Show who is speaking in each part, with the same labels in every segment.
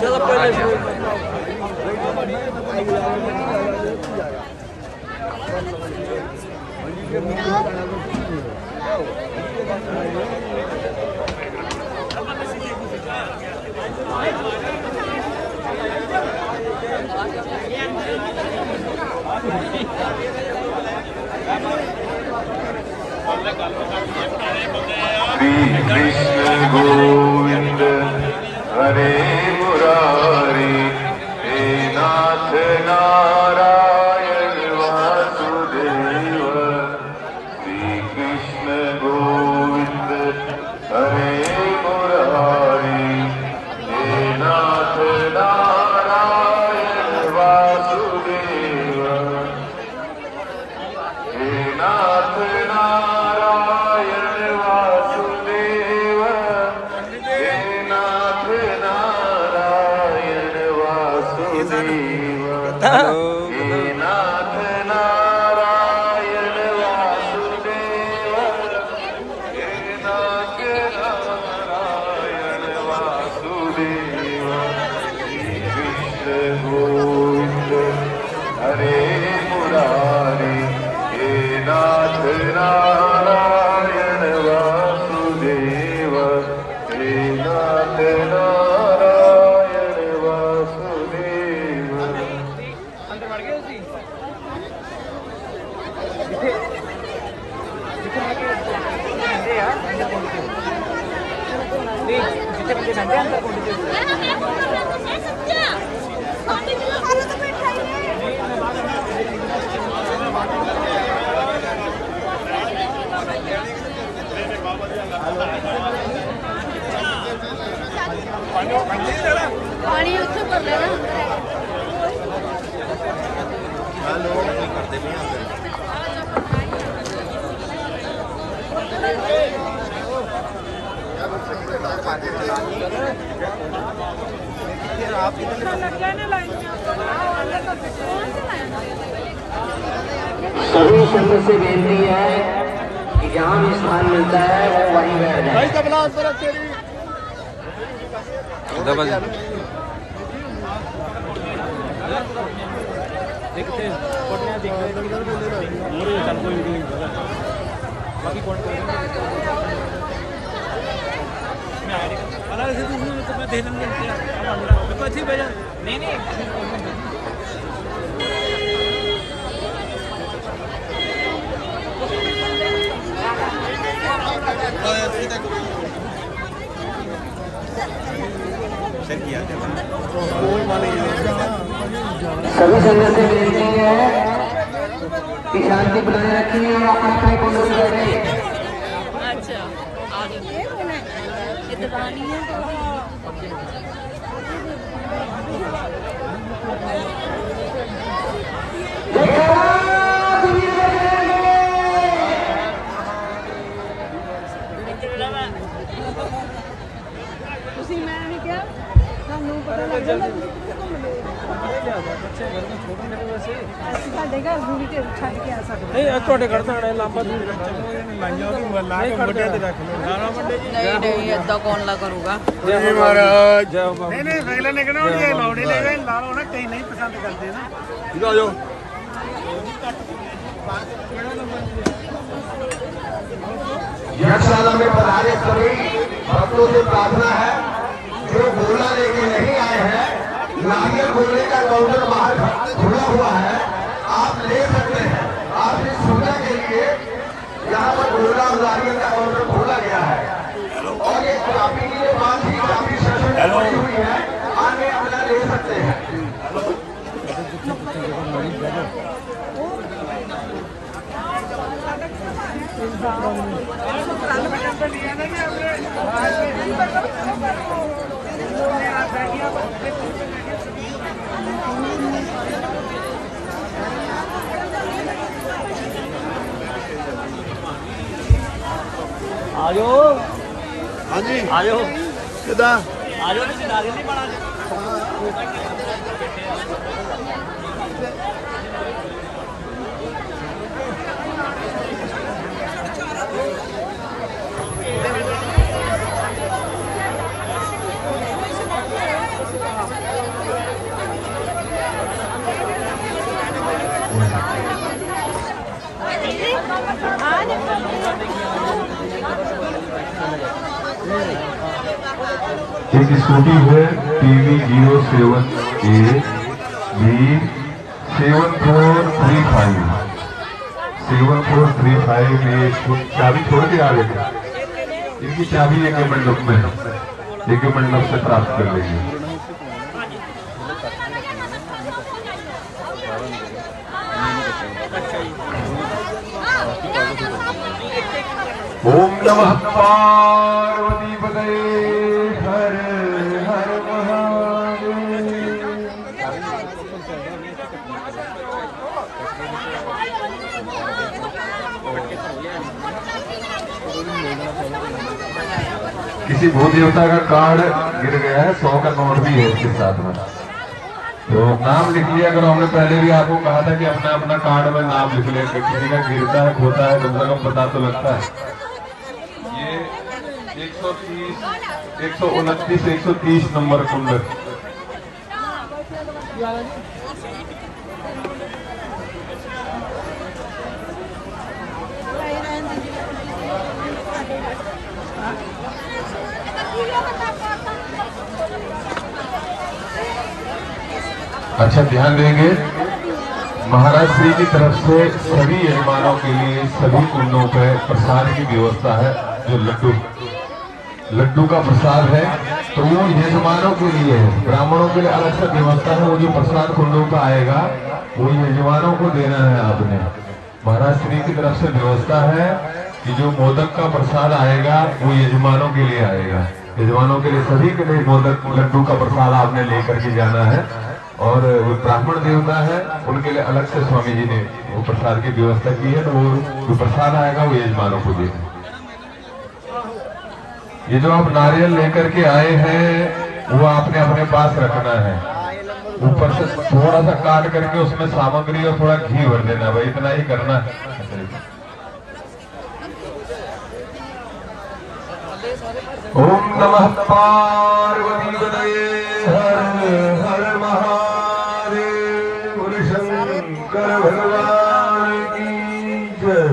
Speaker 1: चलो पहले
Speaker 2: श्री कृष्ण गोविंद हरे मुरारी हे नाथ नारायण वासुदेव। श्री कृष्ण गोविंद हरे मुरारी हे नाथ नारायण वासुदेव। हे नाथ नारायण वासुदेव। हे नाथ नारायण वासुदेव। हे नाथ नारायण वासुदेव। हे नाथ नारायण वासुदेव। श्री कृष्ण गोविंद हरे मुरारी हे नाथ नारायण वासुदेव। हे नाथ नारायण वासुदेव।
Speaker 3: पानी उत्थे भर लेना।
Speaker 2: हेलो
Speaker 4: सभी संघ से बेनती है कि जहाँ भी स्थान मिलता है वो वहीं बैठ जाए। सभी संघ से बेनती है कि शांति बनाए रखिए और अपने कुंडली बैठे।
Speaker 3: अच्छा ये दबानी है। ਤੁਸੀਂ ਮੈਂ ਨਹੀਂ ਕਿਹਾ ਸਾਨੂੰ ਪਤਾ ਲੱਗ ਜਾਂਦਾ ਅਸੀਂ ਸਾਡੇ ਘਰ ਨੂੰ ਵੀ ਤੇ ਛੱਡ ਕੇ ਆ ਸਕਦੇ
Speaker 1: नहीं ਤੁਹਾਡੇ ਘਰ ਤਾਂ ਆਣਾ ਲਾਂਬਾ ਦੂਰ ਲਾਈਆਂ ਉਹਦੀ ਲਾ ਕੇ ਵੱਡੇ ਤੇ ਰੱਖ ਲਓ ਨਾ ਵੱਡੇ ਜੀ
Speaker 3: ਨਹੀਂ ਨਹੀਂ ਏਦਾਂ ਕੌਣ ਲਾ ਕਰੂਗਾ।
Speaker 1: ਜੈ ਮਹਾਰਾਜ ਜੈ ਬਾਬਾ।
Speaker 5: नहीं नहीं अगले ने कहना ये लौड़े ले गए ला लो ना कहीं नहीं पसंद करते ना।
Speaker 1: इधर आ जाओ।
Speaker 4: यक्षशाला में पधारे सभी भक्तों से प्रार्थना है जो गोला लेके नहीं आए हैं, नारियल गोले का काउंटर बाहर खुला हुआ है, आप ले सकते हैं। आप इस सुविधा के लिए यहाँ पर गोला और नारियल का काउंटर खोला गया है और ये काफी के लिए बात ही काफी सेशन हुई है, आगे अपना ले सकते हैं।
Speaker 1: आजो
Speaker 2: हाँ जी
Speaker 1: आजो
Speaker 2: किदा
Speaker 1: आजो तुम नारियल नहीं बना
Speaker 6: एक स्कूटी है PV07AB7435 7435 में चाबी छोड़ के आ गए। इनकी चाबी एक मंडप में है, एक मंडप से प्राप्त कर लेंगे। ओम नमः पार्वती पतये हर हर महादेव। किसी भूत देवता का कार्ड गिर गया है, 100 का नोट भी है इसके साथ में, तो नाम लिख लिया करो। हमने पहले भी आपको कहा था कि अपना अपना कार्ड में नाम लिख ले, किसी का गिरता है खोता है कम से कम पता तो लगता है। ये 130 129 130 नंबर कुंडल। अच्छा ध्यान देंगे, महाराज श्री की तरफ से सभी यजमानों के लिए सभी कुंडों पर प्रसाद की व्यवस्था है। जो लड्डू का प्रसाद है तो वो यजमानों के लिए है, ब्राह्मणों के लिए अलग से व्यवस्था है। वो जो प्रसाद कुंडों का आएगा वो यजमानों को देना है आपने। महाराज श्री की तरफ से व्यवस्था है कि जो मोदक का प्रसाद आएगा वो यजमानों के लिए आएगा। यजमानों के लिए सभी के लिए मोदक लड्डू का प्रसाद आपने लेकर के जाना है। और वो ब्राह्मण देवता है उनके लिए अलग से स्वामी जी ने वो प्रसाद की व्यवस्था की है, तो वो जो प्रसाद आएगा वो यजमानों को देना। ये जो आप नारियल लेकर के आए हैं वो आपने अपने पास रखना है। ऊपर से थोड़ा सा काट करके उसमें सामग्री और थोड़ा घी भर देना, भाई इतना ही करना है। ओम नमः पार्वती पतये हर हर महादेव। बोले शंकर भगवान की जय।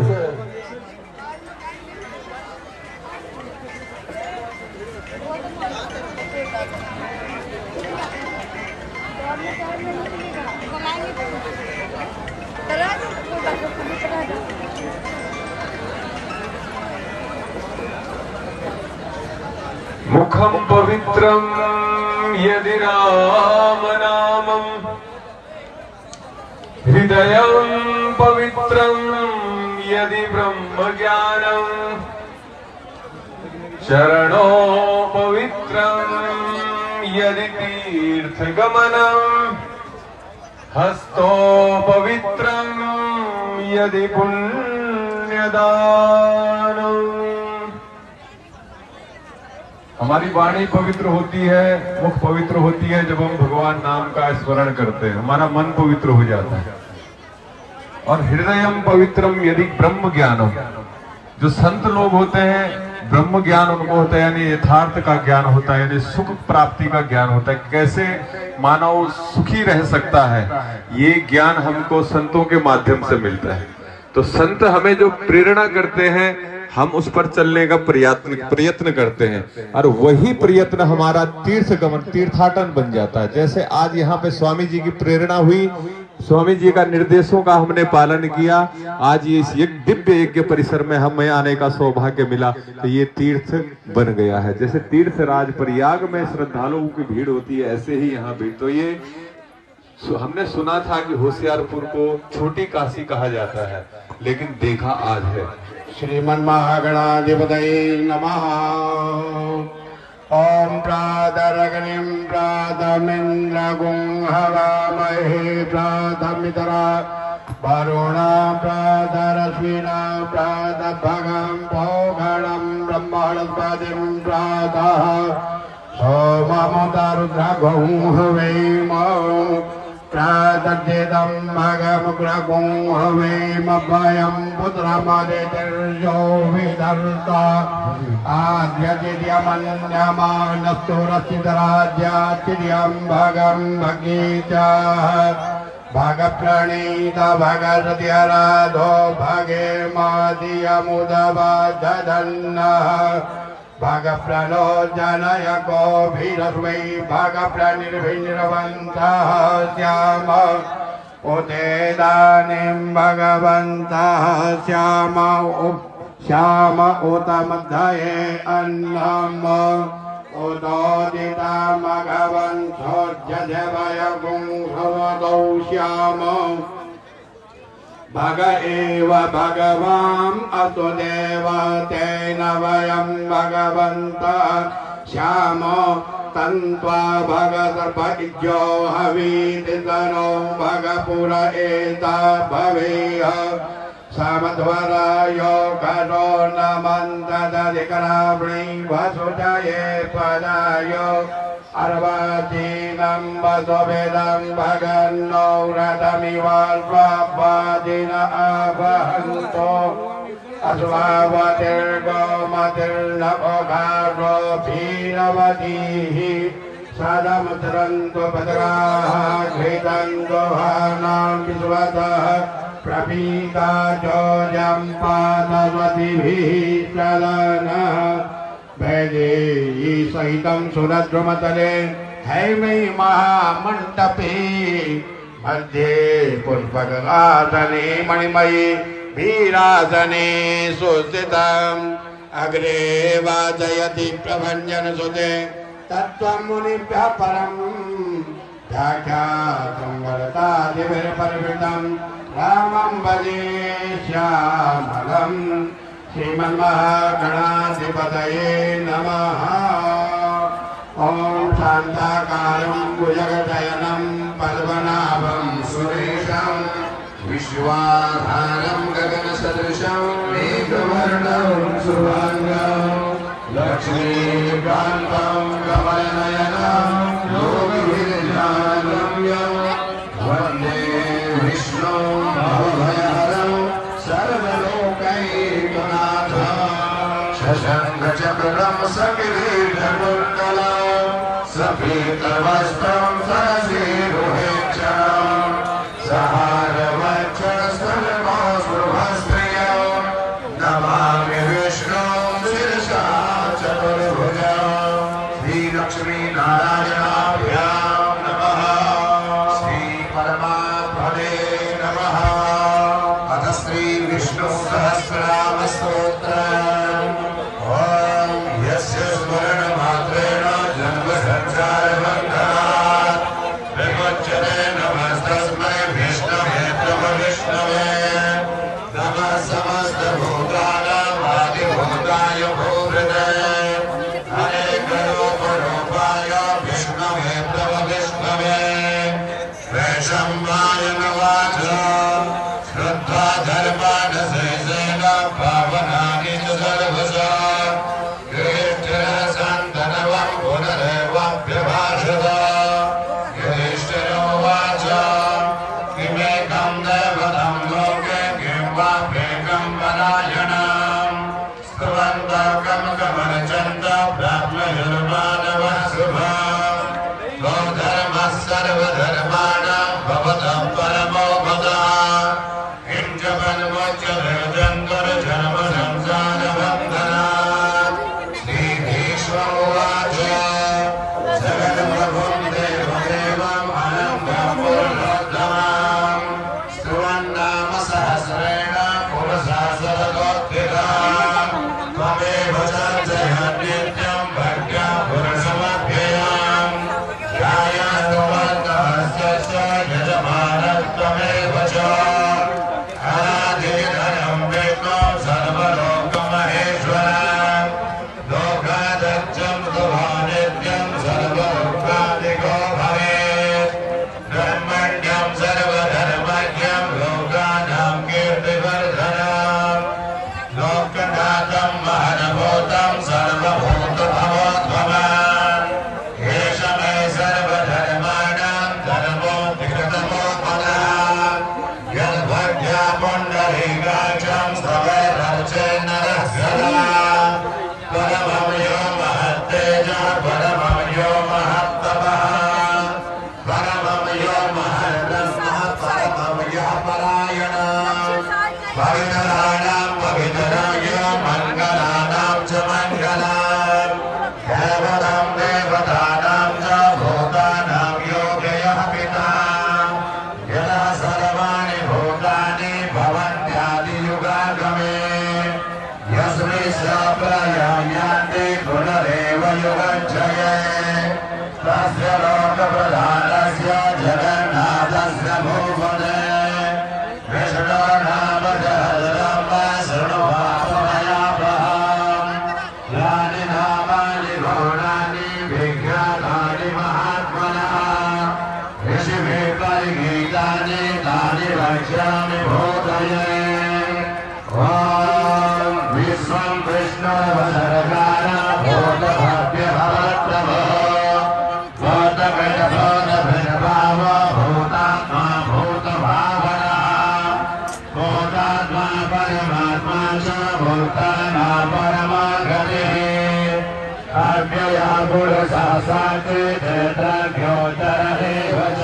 Speaker 6: मुखम पवित्रम यदि राम नामम, हृदयं पवित्रम यदि ब्रह्म ज्ञानम, चरणो पवित्रम यदि तीर्थ गमनम, हस्तो पवित्रम यदि पुण्यदानम। हमारी वाणी पवित्र होती है, मुख पवित्र होती है जब हम भगवान नाम का स्मरण करते हैं, हमारा मन पवित्र हो जाता है। और हृदयम पवित्रम यदि ब्रह्म ज्ञानम, जो संत लोग होते हैं ब्रह्म ज्ञान उनको होता है, यानी यथार्थ का ज्ञान होता है, यानी सुख प्राप्ति का ज्ञान होता है, कैसे मानव सुखी रह सकता है, ये ज्ञान हमको संतों के माध्यम से मिलता है। तो संत हमें जो प्रेरणा करते हैं हम उस पर चलने का प्रयत्न करते हैं, और वही प्रयत्न हमारा तीर्थाटन बन जाता है। जैसे आज यहाँ पे स्वामी जी की प्रेरणा हुई, स्वामी जी का निर्देशों का हमने पालन किया, आज ये इस दिव्य यज्ञ परिसर में हमें आने का सौभाग्य मिला, तो ये तीर्थ बन गया है। जैसे तीर्थ राज प्रयाग में श्रद्धालुओं की भीड़ होती है, ऐसे ही यहाँ भीड़। तो ये हमने सुना था कि होशियारपुर को छोटी काशी कहा जाता है, लेकिन देखा आज है।
Speaker 4: श्रीमन महागणाधिपतये नमः। ओम प्रातरग्निं प्रातमिन्द्रगुं हवामहे प्रातमितरा वरुणा प्रातरश्विना प्रातभगं पौगणं ब्रह्मणस्पतिं प्रातः सोममुतरुद्रगुं हवेम प्रातर्जेदं भगमुग्रगुं हवेमभयं पुत्रमदितिर्यो विदर्ता आद्यतिर्यमन्यमानस्तु रसितराज्यातिर्यं भगं भगीचा भाग प्रणीत भगवत्यराधो भगे मदीयमुदवदन्नः भाग प्रणो जनय गोभिरस्मै भाग प्रणिर्भिर्वन्तः श्याम उतेदानीं भगवन्तः श्याम उत मध्यये अन्नम् उदोदिता भगवन्तो जजवयगुंहवदौ श्याम भग एव भगवान् अतो देवतेन वयं भगवन्तः श्याम तन्त्वा भगसर्पज्ञो हवीति तनो भगपुर एता भवेय समध्वरायो करो नमन्तदधिकरावृणी वसुजये पदायो अर्वाचीनं वसुवेदं भगन्नो रथमिवाल्पादिन अवहन्तो अश्वावतिर्गोमतिर्नवघारो भीरवतीः सदमुद्रन्तो भद्राः घृतन्तो भानां विश्वतः प्रपीता जोजं पादवतिभिः चलनः वैदेही सहितं सुरद्रुमतले हैमै महामण्डपे मध्ये पुष्पकलासने मणिमयी वीरासने सुस्थितम् अग्रे वाजयति प्रभञ्जनसुते तत्त्वं मुनिभ्यः परम् व्याख्यातं वरदादिभिर्परिवृतं रामं भजे श्यामलम् श्रीमन्महागणाधिपतये नमः। ॐ शान्ताकारं भुजगशयनं पद्मनाभं सुरेशं विश्वाधारं गगनसदृशं मेघवर्णं शुभाङ्गं लक्ष्मीकान्तं कमलनयनं योगिभिर्ध्यानगम्यं वन्दे विष्णुं भवभयहरं सर्वलोकैकनाथं शशङ्खचक्रं सकिरीटकुण्डलं सपीतवस्त्रं सरसीरुहेक्षणं सहारवक्षस्थलमास्पृहस्त्रियं नमामि विष्णुं शिरसा चतुर्भुजं श्रीलक्ष्मीनारायणाभ्यां नमः। श्रीपरमात्मने नमः। अथ श्रीविष्णुसहस्रनामस्तोत्रम्। ॐ यस्य स्मरणमात्रेण जन्मसंसारबन्धनात् विमुच्यते नमस्तस्मै विष्णवे प्रभविष्णवे नमः समस्तभूतानां आदिभूताय भूहृदे अनेकरूपरूपाय विष्णवे प्रभविष्णवे वैशम्पाय नवाच श्रद्धा धर्मानशेषेण पावनानि च सर्वशः युधिष्ठिरसन्तनवं पुनरेवाभ्यभाषत युधिष्ठिरोवाच किमेकं दैवतं लोके किं वाप्येकं परायणम् स्तुवन्तः कमकमर्चन्तः प्राप्नुयुर्मानवः शुभम् यो धर्मः सर्वधर्माणां भवतः परमो भगः किञ्च वन्मोच्यते जन्तुर्जन्मसंसारबन्धनात् श्रीभीष्मोवाच जगन्प्रभुं देवदेवम् अनन्तं पुरुषोत्तमं स्तुवन्नाम सहस्रेण पुरुषा सरदोत्थितः त्वमेव चर्चयन्नित्यं भक्त्या पुरुषमव्ययम् ध्यायान्तुमन्तस्य यजमानत्वमेव च अनादिधनं विष्णु सर्वलोकमहेश्वरम् लोकादत्यं सुभानित्यं सर्वलोकादिको भवेत् ब्रह्मण्यं सर्वधर्मज्ञं लोकानां कीर्तिवर्धनम् लोकनाथं महनभूतं सर्वभूतभवोद्भवान् एष मे सर्वधर्माणां धर्मोऽधिकृतमोपदः यद्भक्त्या पुण्डरीकाक्षं स्तवेरर्चे नरः सदा परमं यो महत्तेजः परमं यो महत्तपः परमं यो महत्तपः पवित्राणां पवित्रयो मङ्गलानां च मङ्गलाम् देवतां देवतानां च भूतानां योगयः पिता यदा सर्वाणि भूतानि भवन्त्यादियुगागमे यस्मिंश्चाप्रयान्ति पुनरेव युगञ्जये तस्य लोकप्रधानस्य जगन्नाथस्य भूपते विष्णो नाम सहस्रं शृणुवापमयापहम् यानि नामानि गौणानि विख्यातानि महात्मनः ऋषिभिः परिगीतानि तानि वक्ष्यामि भूतये विश्वं विष्णुवसर्गाण भूतभव्यभवत्तमो भूतगणभूतभिर्भाव भूतात्मा भूतभावना भूतात्मा परमात्मा च भूताना परमागतिः अव्यया गुणशास्त्रार्थे क्षेत्रज्ञोत्तर एव च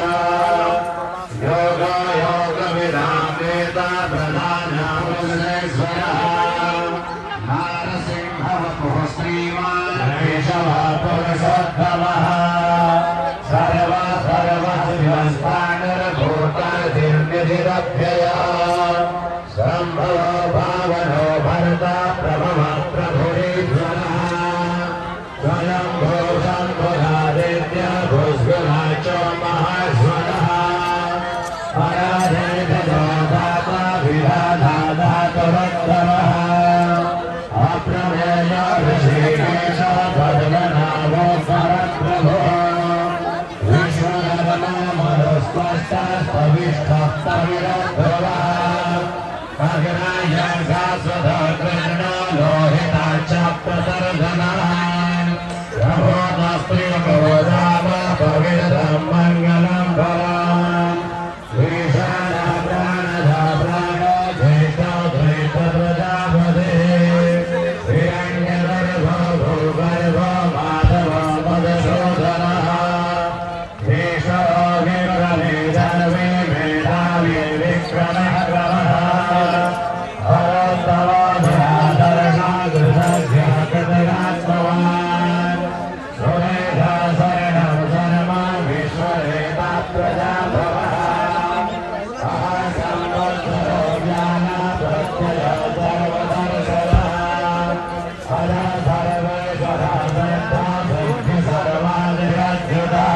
Speaker 4: योगो योगविदां वेदा प्रधानमुनीश्वरः नारसिंहवपुः श्रीमान् केशवः पुरुषोत्तमः सर्वशिवस्तानिर्भूतनिर्निधिरभ्यया सम्भवो भावनो भरता प्रभवः प्रभुरीश्वरः स्वयंभो शम्भुरादित्य भुस्वरा च महाश्वरः पराधेयो दाता विधाधातुरत्तमः अप्रमेय ऋषिकेश भद्रनाभो परप्रभुः विश्वनाथो मरुस्पष्टस्तविष्ठः तविरभ्रवः अग्राह्यर्घास्वधो कृष्णो लोहिताच्च प्रतर्धनः प्रभोदस्त्रिभोधाम पवित्रं मङ्गलं भवान् ईशाना प्राणधा प्राणो ज्येष्ठो द्वैतप्रजापतिः हिरण्यगर्भो भूगर्भो माधवो मधुसूदनः ईश्वरो विक्रमे धर्मे मेधावी विक्रमः क्रमः हरोत्तमो धराधरणो गृहस्याकृतरात्मवान् सुरेधा शरणं शर्मं विश्वरेता प्रजाभवः अहसम्बुद्धो ज्ञानप्रत्ययो सर्वदर्शनः अदा सर्वेश्वरः सत्ता सिद्धि सर्वादिरच्युतः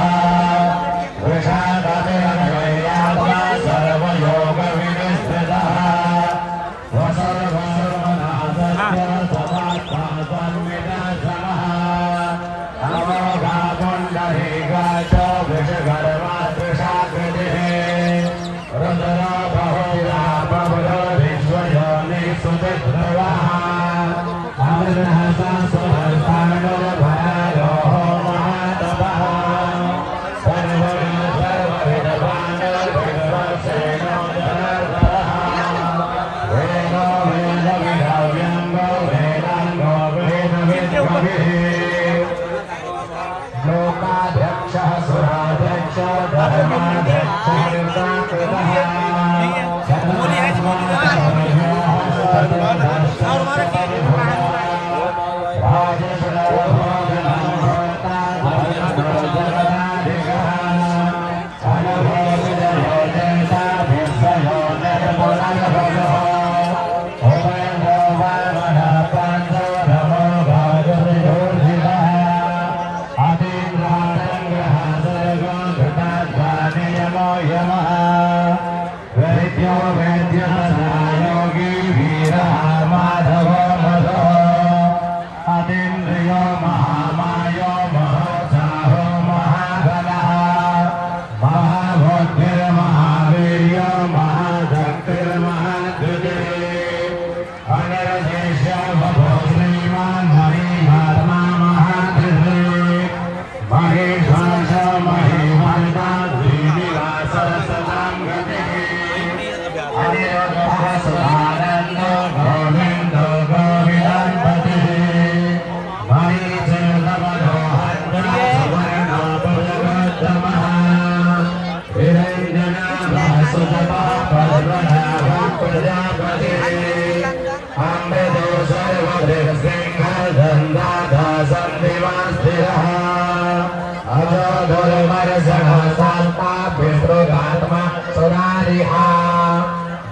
Speaker 4: वृषादतिरन्वयात्मा सर्वयोगविनिश्चितः स्वसर्वसर्वनाथस्य समात्मा सन्निधानः अमोघापुण्डरीका च वृषगर्वादृशाकृतिः रुद्रो बहुधा प्रभुरो विश्वयोनिः सुचिद्भवः अमृतः सुहस्तानुर्भयोः महातपः सर्वविधवानुर्भगवत्सेनो धनुर्धरः वेदो वेदविधव्यङ्गो वेदाङ्गो वेदविद्गविः लोकाध्यक्षः सुराध्यक्ष धर्माध्यक्षः कृतः यमः अमृतो सर्वदृक्सिंहधन्दासन्दिवास्थिरः अजो दुर्मर्षणसात्मा विश्रुतात्मा सुरारिहा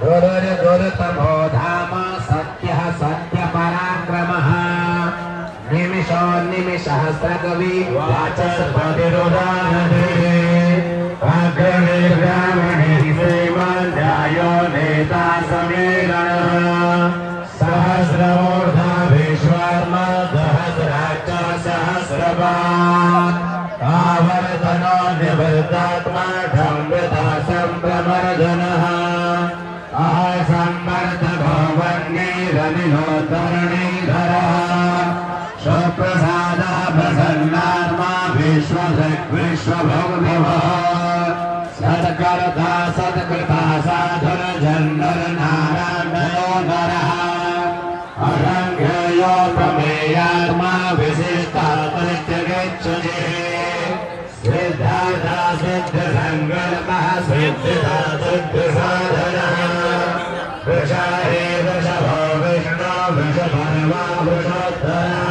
Speaker 4: गुरुर्गुरुतमो धाम सत्यः सत्यपराक्रमः निमिषो निमिषहस्रकवि वाचस्पतिरुदानदे अग्रणे ब्राह्मणे श्रीमन्ध्यायो नेता समीरणः सहस्रमूर्धा विश्वकर्मा सहस्राक्ष सहस्रपात् आवर्तनो निवृत्तात्मा ढम्बिता सम्प्रमर्दनः अहसम्मर्दभवन्निरनिलोत्तरणीधरः सुप्रसादः प्रसन्नात्मा विश्वभोगभवः सत्कर्ता सत्कृता साधुर्जन्नरनारायणो नरः अहङ्गयो प्रमेयात्मा विशिष्टः परित्यगच्छति सिद्धार्था सिद्धसङ्कल्पः सिद्धिदा सिद्धिसाधनः वृषाहे वृषभो विष्णो वृषभर्मा वृषोत्तरः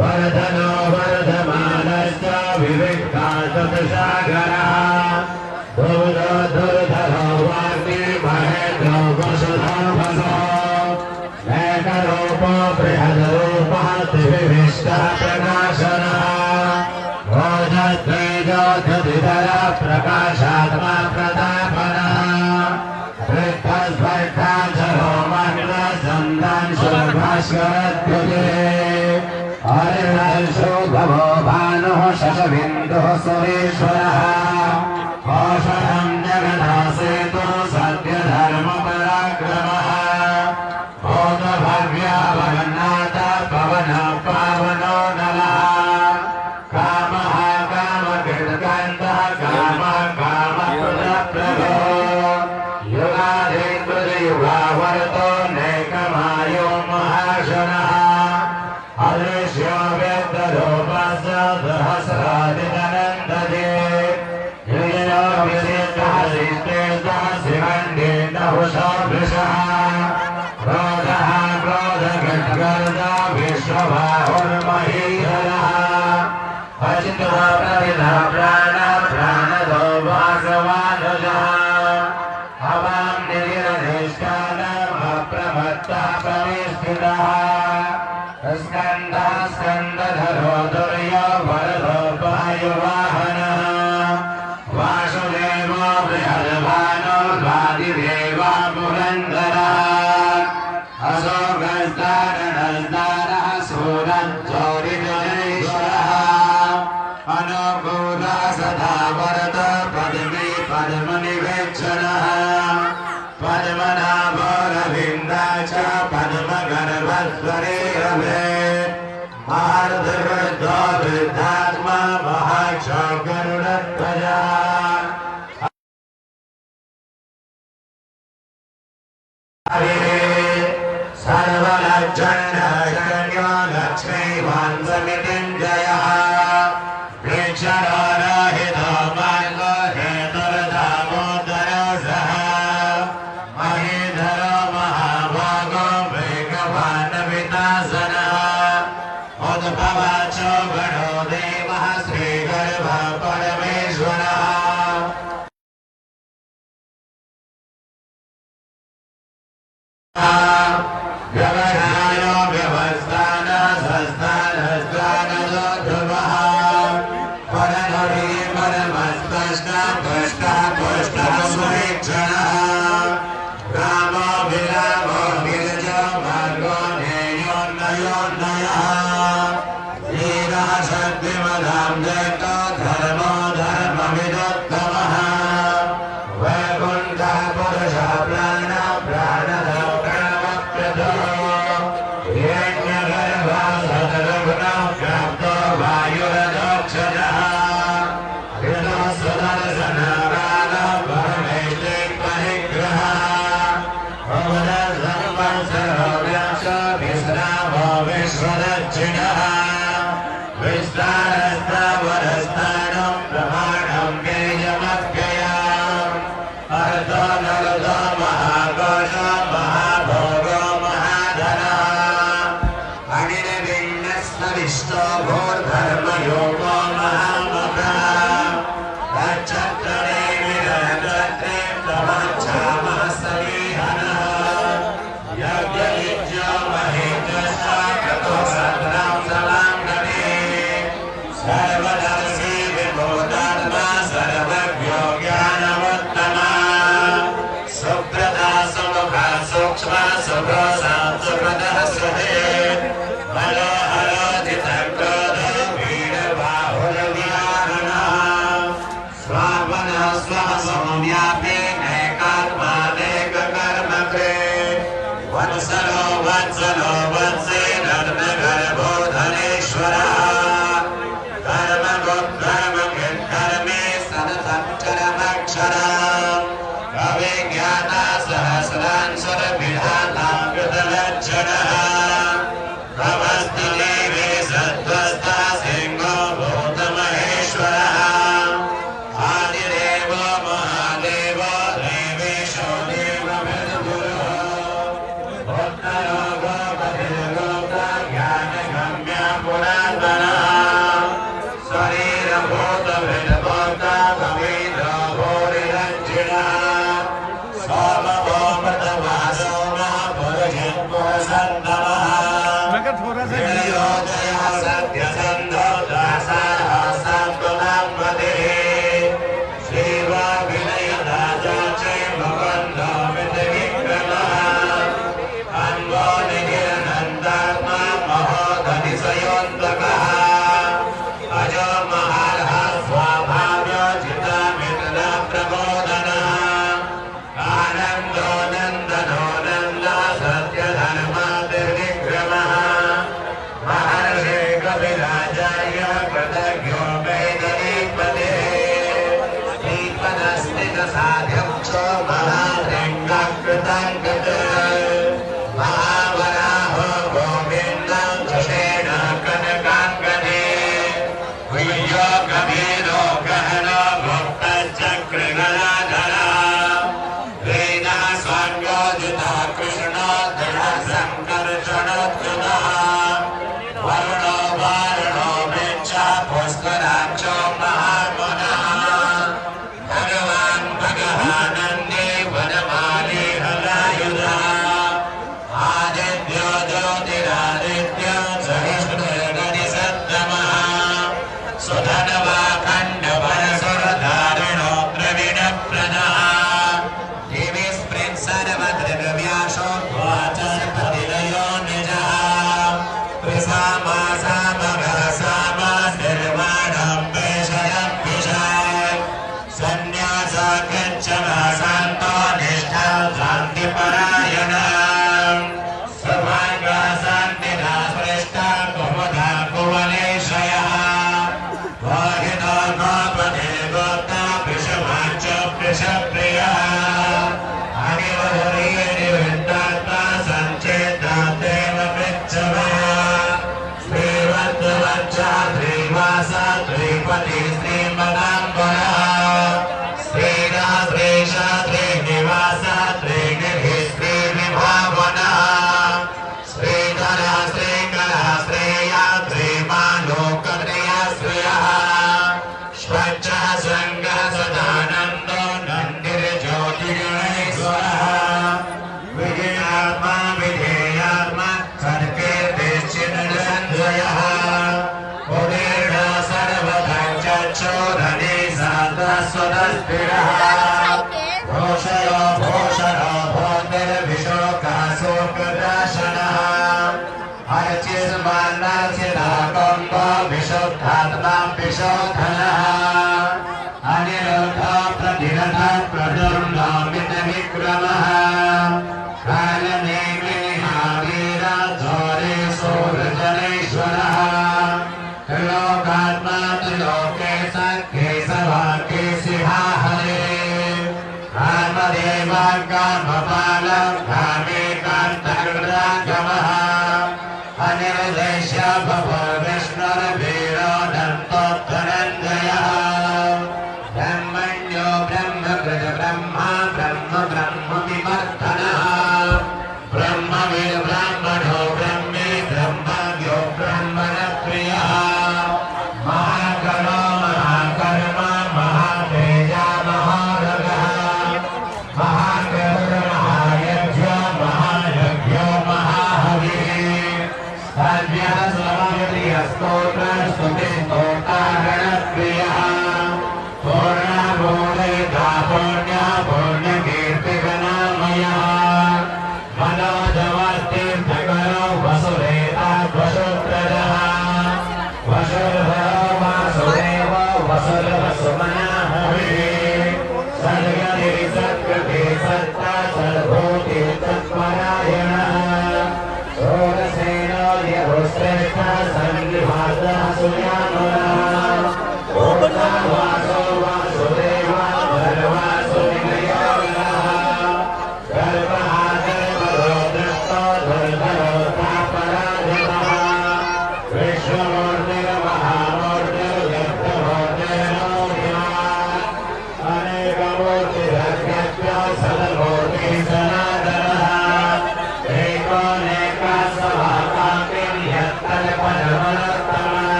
Speaker 4: वर्धनो वर्धमानश्च विविक्ता चतुसागरः दुर्धो दुर्धरो वाग्मी महेन्द्रो वसुधो वसो एकरूपो बृहद्रूपः त्रिविष्टः प्रकाशनः भोजद्वैजोधृतिधरः प्रकाशात्मा प्रतापनः वृद्धस्पर्धाचरो मण्डलसन्धांशुभास्करद्युते हरिहर्षोद्भवो भानुः शशबिन्दुः सुरेश्वरः औषधं जगदासेतुः सत्यधर्मपराक्रमः भूतभव्यावन्नाथ पवनः पावनो नलः कामः कामकृत्कन्दः कामः कामप्रदप्रभो युगाधिकृतयुगावर्तो नैकमायो महाशनः अदृश्यो व्यक्तरूपस्य सहस्रादितनन्दते युजयो विशिष्टः शिष्टेजः शिवण्डेन्दुषो वृषः क्रोधः क्रोधगद्गर्दो विश्वबाहुर्महीधरः अचितो प्रतिधः प्राणः प्राणदो वासवानुजः अवां निधिरधिष्ठानम् अप्रमत्तः प्रविष्ठितः स्कन्दः स्कन्दधरो दुर्यो वरदो वायुवाहनः वासुदेवो बृहद्भानो वादिदेवा पुरन्दरः असोगस्तारणस्तारः सूरञ्चोरिजनेश्वरः अनुकूलः सदा वरद पद्मे पद्मनिवेक्षणः पद्मनाभोरविन्दाच पद्मगर्भस्वरेरभे महार्धवृद्धो वृद्धात्मा महाक्षो गरुडध्वजः सर्वलक्षण्यो लक्ष्मीवान् समितिञ्जयः प्रेक्षणो रहितो मार्गो हेतुर्दामोदरो सः महीधरो महाभागो वेगवान् वितासनः उद्भवाचो गणो देवः श्रीगर्भः परमेश्वरः व्यवसायो व्यवस्थानः संस्थानस्थानदोद्भवः परधरी परमस्पष्टः पुष्टः पुष्टः सुवीक्षणः रामो विरामो गिरिजो मार्गो नेयोन्नयोन्नयः धीरः शक्तिमदां जयतो धर्मो धर्मविदोत्तमः वैकुण्ठः पुरुषः प्राणः प्राणदो हिरण्यगर्भः सदरुग्णः प्राप्तो वायुरदोक्षजः हृदः सुदर्शनकालः परमेष्टि परिग्रहः भवदः सर्वव्यास विश्रामो विश्वदक्षिणः विस्तारस्तावरस्तानं प्रमाणं व्ययमव्ययम् अर्धो नरदो महाकोशो महाभोगो महा
Speaker 5: मैं क्या थोड़ा सा
Speaker 4: ब्रह्मणो ब्रह्मे ब्रह्मज्ञो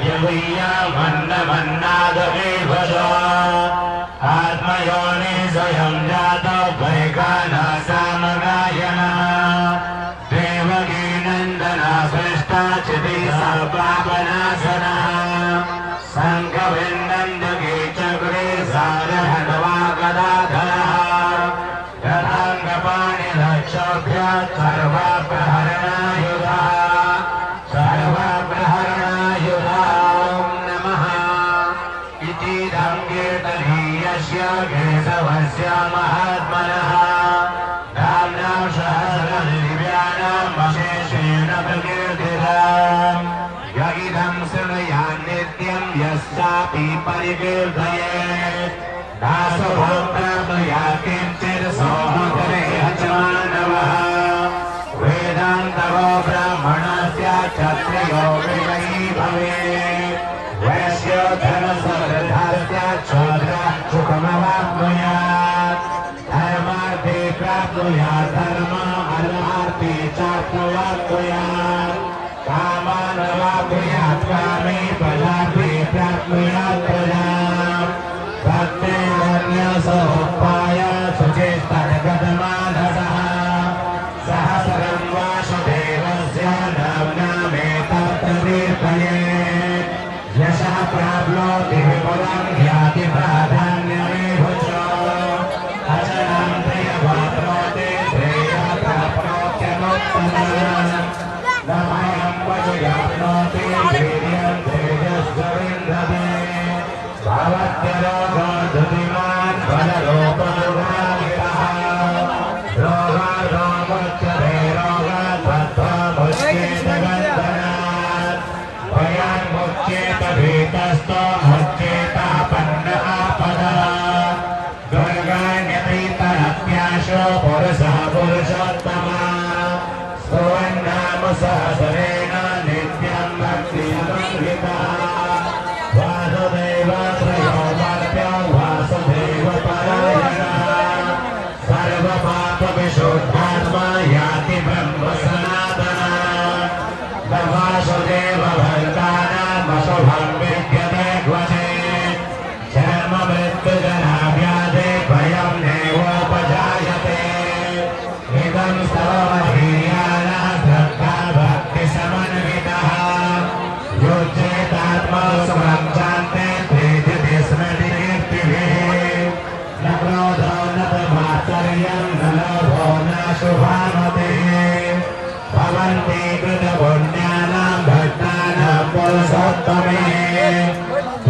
Speaker 4: यज्ञ
Speaker 7: वन्नमन्नादवेभजा आत्मयोनि स्वयं जातो वैगाना सामगायना देवकी नन्दना सृष्टा चिति सा पापनाशना शङ्खविन्दन्दकी चक्रे सारहण्वा गदाधरा यथाङ्गपाणिरक्षभ्यात् सर्वप्रहरणायुधा केशवस्य महात्मनः नाम्ना सहस्रदिव्यानाम् अशेषेण प्रकीर्तितम् य इदं शृणुयात् नित्यं यश्चापि परिकीर्तयेत् दासोऽहं प्राप्नुयात् किञ्चित् सोऽहं च मानवः वेदान्तवो ब्राह्मणस्य क्षत्रियो विजयी भवेत् वैश्यो धर्मसमृद्धस्य क्षुद्रः सुखमवाप्नुयात् धर्मार्थे प्राप्नुयात् धर्मम् अर्थार्थे चाप्नुयात् कामानवाप्नुयात् कामे पदार्थे प्राप्नुयात् प्रजाम् भक्तेरन्यसोपाय सुचेतनगतमानसः सहस्रं वासुदेवस्य नाम्नामेतत्प्रकीर्तयेत् यशः प्राप्नोति विपुलं ख्याति प्राधान्यमेव च अचलं प्रियवाप्नोति श्रेयः प्राप्नोत्यनुत्तमम् न भयं वशयाप्नोति वीर्यं तेजस्विन्द्रते भवत्यरोगो धृतिमान् बलरूपमुगामितः रोगार्गोमुच्यते रोगात् त्वत्त्वमुच्येत भयान्मुच्येत भीतस्तो मुच्येतापन्न आपदा दुर्गान्यतीतरप्याशो पुरुषः पुरुषोत्तमा स्तुवन्नाम सहस्रेण नित्यं भक्तिसंहितः वासुदेव त्रयोवर्त्यो वासुदेव परायणः सर्वपापविशुद्धात्मा याति ब्रह्म सनातनः वासुदेव भक्तानामशुभं विद्यते क्वचे जन्म मृत्युजना व्याधे भयं नैवोपजायते इदं सर्वमहीयानः श्रद्धा भक्तिसमन्वितः युज्येतात्मा सुरक्षान्ते प्रीतिः स्मृतिकीर्तिभिः न क्रोधो न मात्सर्यं न लोभो न शुभामतिः भवन्ति कृतपुण्यानां भक्तानां पुरुषोत्तमे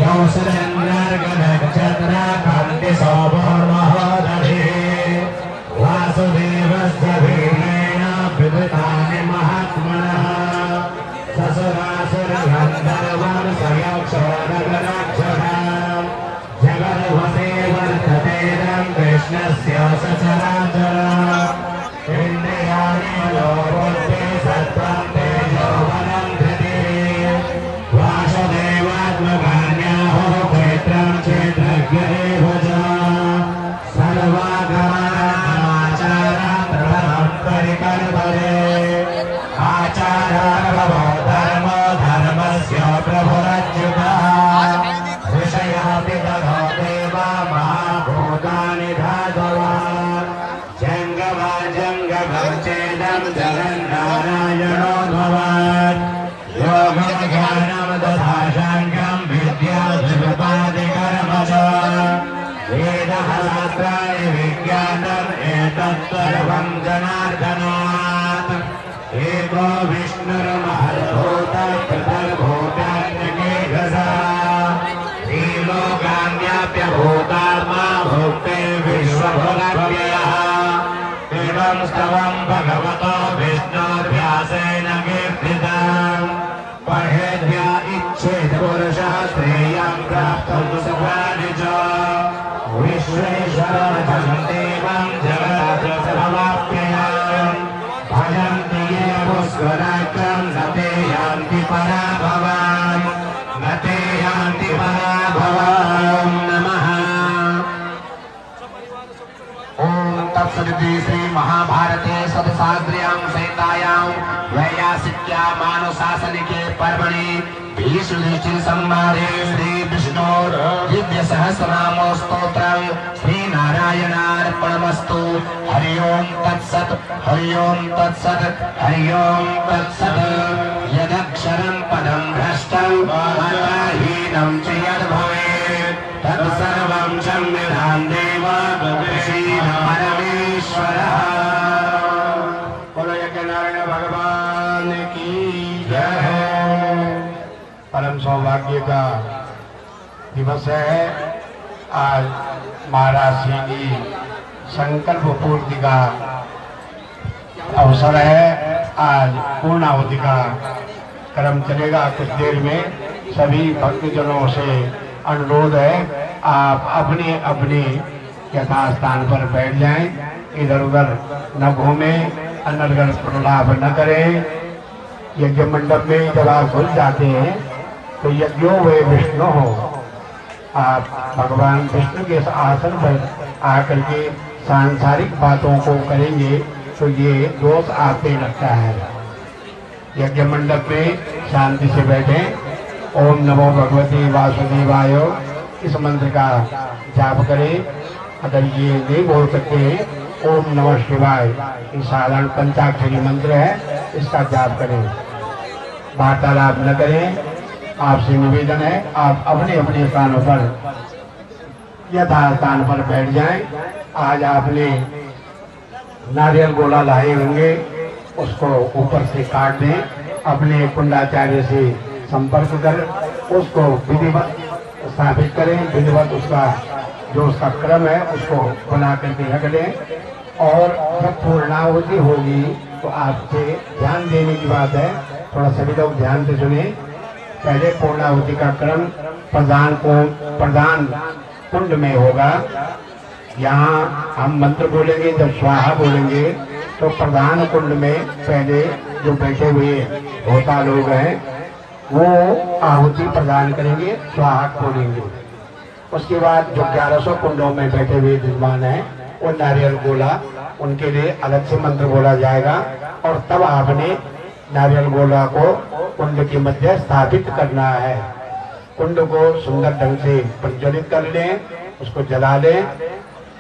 Speaker 7: योऽसुरेन्द्रर्गनक्षत्राकान्ति सौभौर्महोदधिः वासुदेवस्य भीमेन विदितानि महात्मनः ससुरासुरगन्धर्वं सयक्षोरगराक्षसः जगद्वसे वर्ततेदं कृष्णस्य सचराचरम् इन्द्रियाणि मनोबुद्धि सत्त्वं तेजो बलं धृतिः वासुदेवात्मकान्याहुः क्षेत्रं क्षेत्रज्ञ एव च सर्वागमनाचारः प्रभवं परिकल्पते आचारः धर्मो धर्मस्य प्रभुरच्युतः ऋषयापि ततो देव महाभूतानि धातवान् जङ्गमं चेदं जगन्नारायणो भवान् योगं ज्ञानं तथा साङ्ख्यं विद्याधिपतिकर्म च वेदः शास्त्राणि विज्ञानम् एतत् सर्वं जनार्दनात् एको विष्णुर्महद्भूतः पृथग्भूतान्यकेकशः त्रिलोकान्याप्यभूतात्मा भुक्ते विश्वभुरव्ययः इदं स्तवं भगवतो विष्णोर्व्यासेन कीर्तितम् पठेद्य इच्छेत् पुरुषः श्रेयं प्राप्तुं सुखानि च विश्वेश्वरं देवं जगदवाप्ययम् भजन्ति ये पुष्कराक्रं न ते यान्ति पराभवाम् न ते यान्ति पराभवाम् नमः। तत्सदिति श्री महाभारते सदशास्त्र्यां संहितायां वैयासिक्यामानुशासनिके पर्वणि भीष्मयुधिष्ठिर संवादे श्री विष्णु दिव्य सहस्रनाम स्तोत्रम श्री नारायणार्पणमस्तु। हरि ओम तत्सत् हरि ओम तत्सत् हरि ओम तत्सत्। यदक्षरं पदं भ्रष्टं मात्राहीनं च यद्भवेत् तत्सर्वं संविधान देव प्रसीद परमेश्वरः। बोलो यज्ञनारायण भगवान की जय। परम सौभाग्य का दिवस है आज। महाराज सिंह जी संकल्प पूर्ति का अवसर है। आज पूर्णाहुति का क्रम चलेगा कुछ देर में। सभी भक्तजनों से अनुरोध है आप अपने अपने यथास्थान पर बैठ जाएं, इधर उधर न घूमें, अनर्गल प्रलाप न करें। यज्ञ मंडप में जब आप घुस जाते हैं तो यज्ञो वे विष्णु हो। आप भगवान विष्णु के आसन पर आकर के सांसारिक बातों को करेंगे तो ये दोष आते लगता है। यज्ञ मंडप में शांति से बैठे, ओम नमो भगवते वासुदेवाय इस मंत्र का जाप करें। अगर ये नहीं बोल सकते हैं ओम नमः शिवाय, ये साधारण पंचाक्षरी मंत्र है, इसका जाप करें। वार्तालाप न करें। आपसे निवेदन है आप अपने अपने स्थानों पर यथास्थान पर बैठ जाएं। आज आपने नारियल गोला लाए होंगे, उसको ऊपर से काट दें। अपने कुंडाचार्य से संपर्क कर उसको विधिवत स्थापित करें। विधिवत उसका जो उसका क्रम है उसको बना करके रख दें। और जब पूर्णाहुति होगी तो आपसे ध्यान देने की बात है, थोड़ा सभी लोग ध्यान से सुने। पहले पूर्णाहुति का क्रम प्रधान कुंड में होगा। यहाँ हम मंत्र बोलेंगे, जब स्वाहा बोलेंगे तो प्रधान कुंड में पहले जो बैठे हुए होता लोग हैं वो आहुति प्रदान करेंगे, स्वाहा बोलेंगे। उसके बाद जो 1100 कुंडों में बैठे हुए विद्वान हैं वो नारियल गोला, उनके लिए अलग से मंत्र बोला जाएगा। और तब आपने नारियल गोला को कुंड के मध्य स्थापित करना है। कुंड को सुंदर ढंग से प्रज्वलित कर लें, उसको जला लें।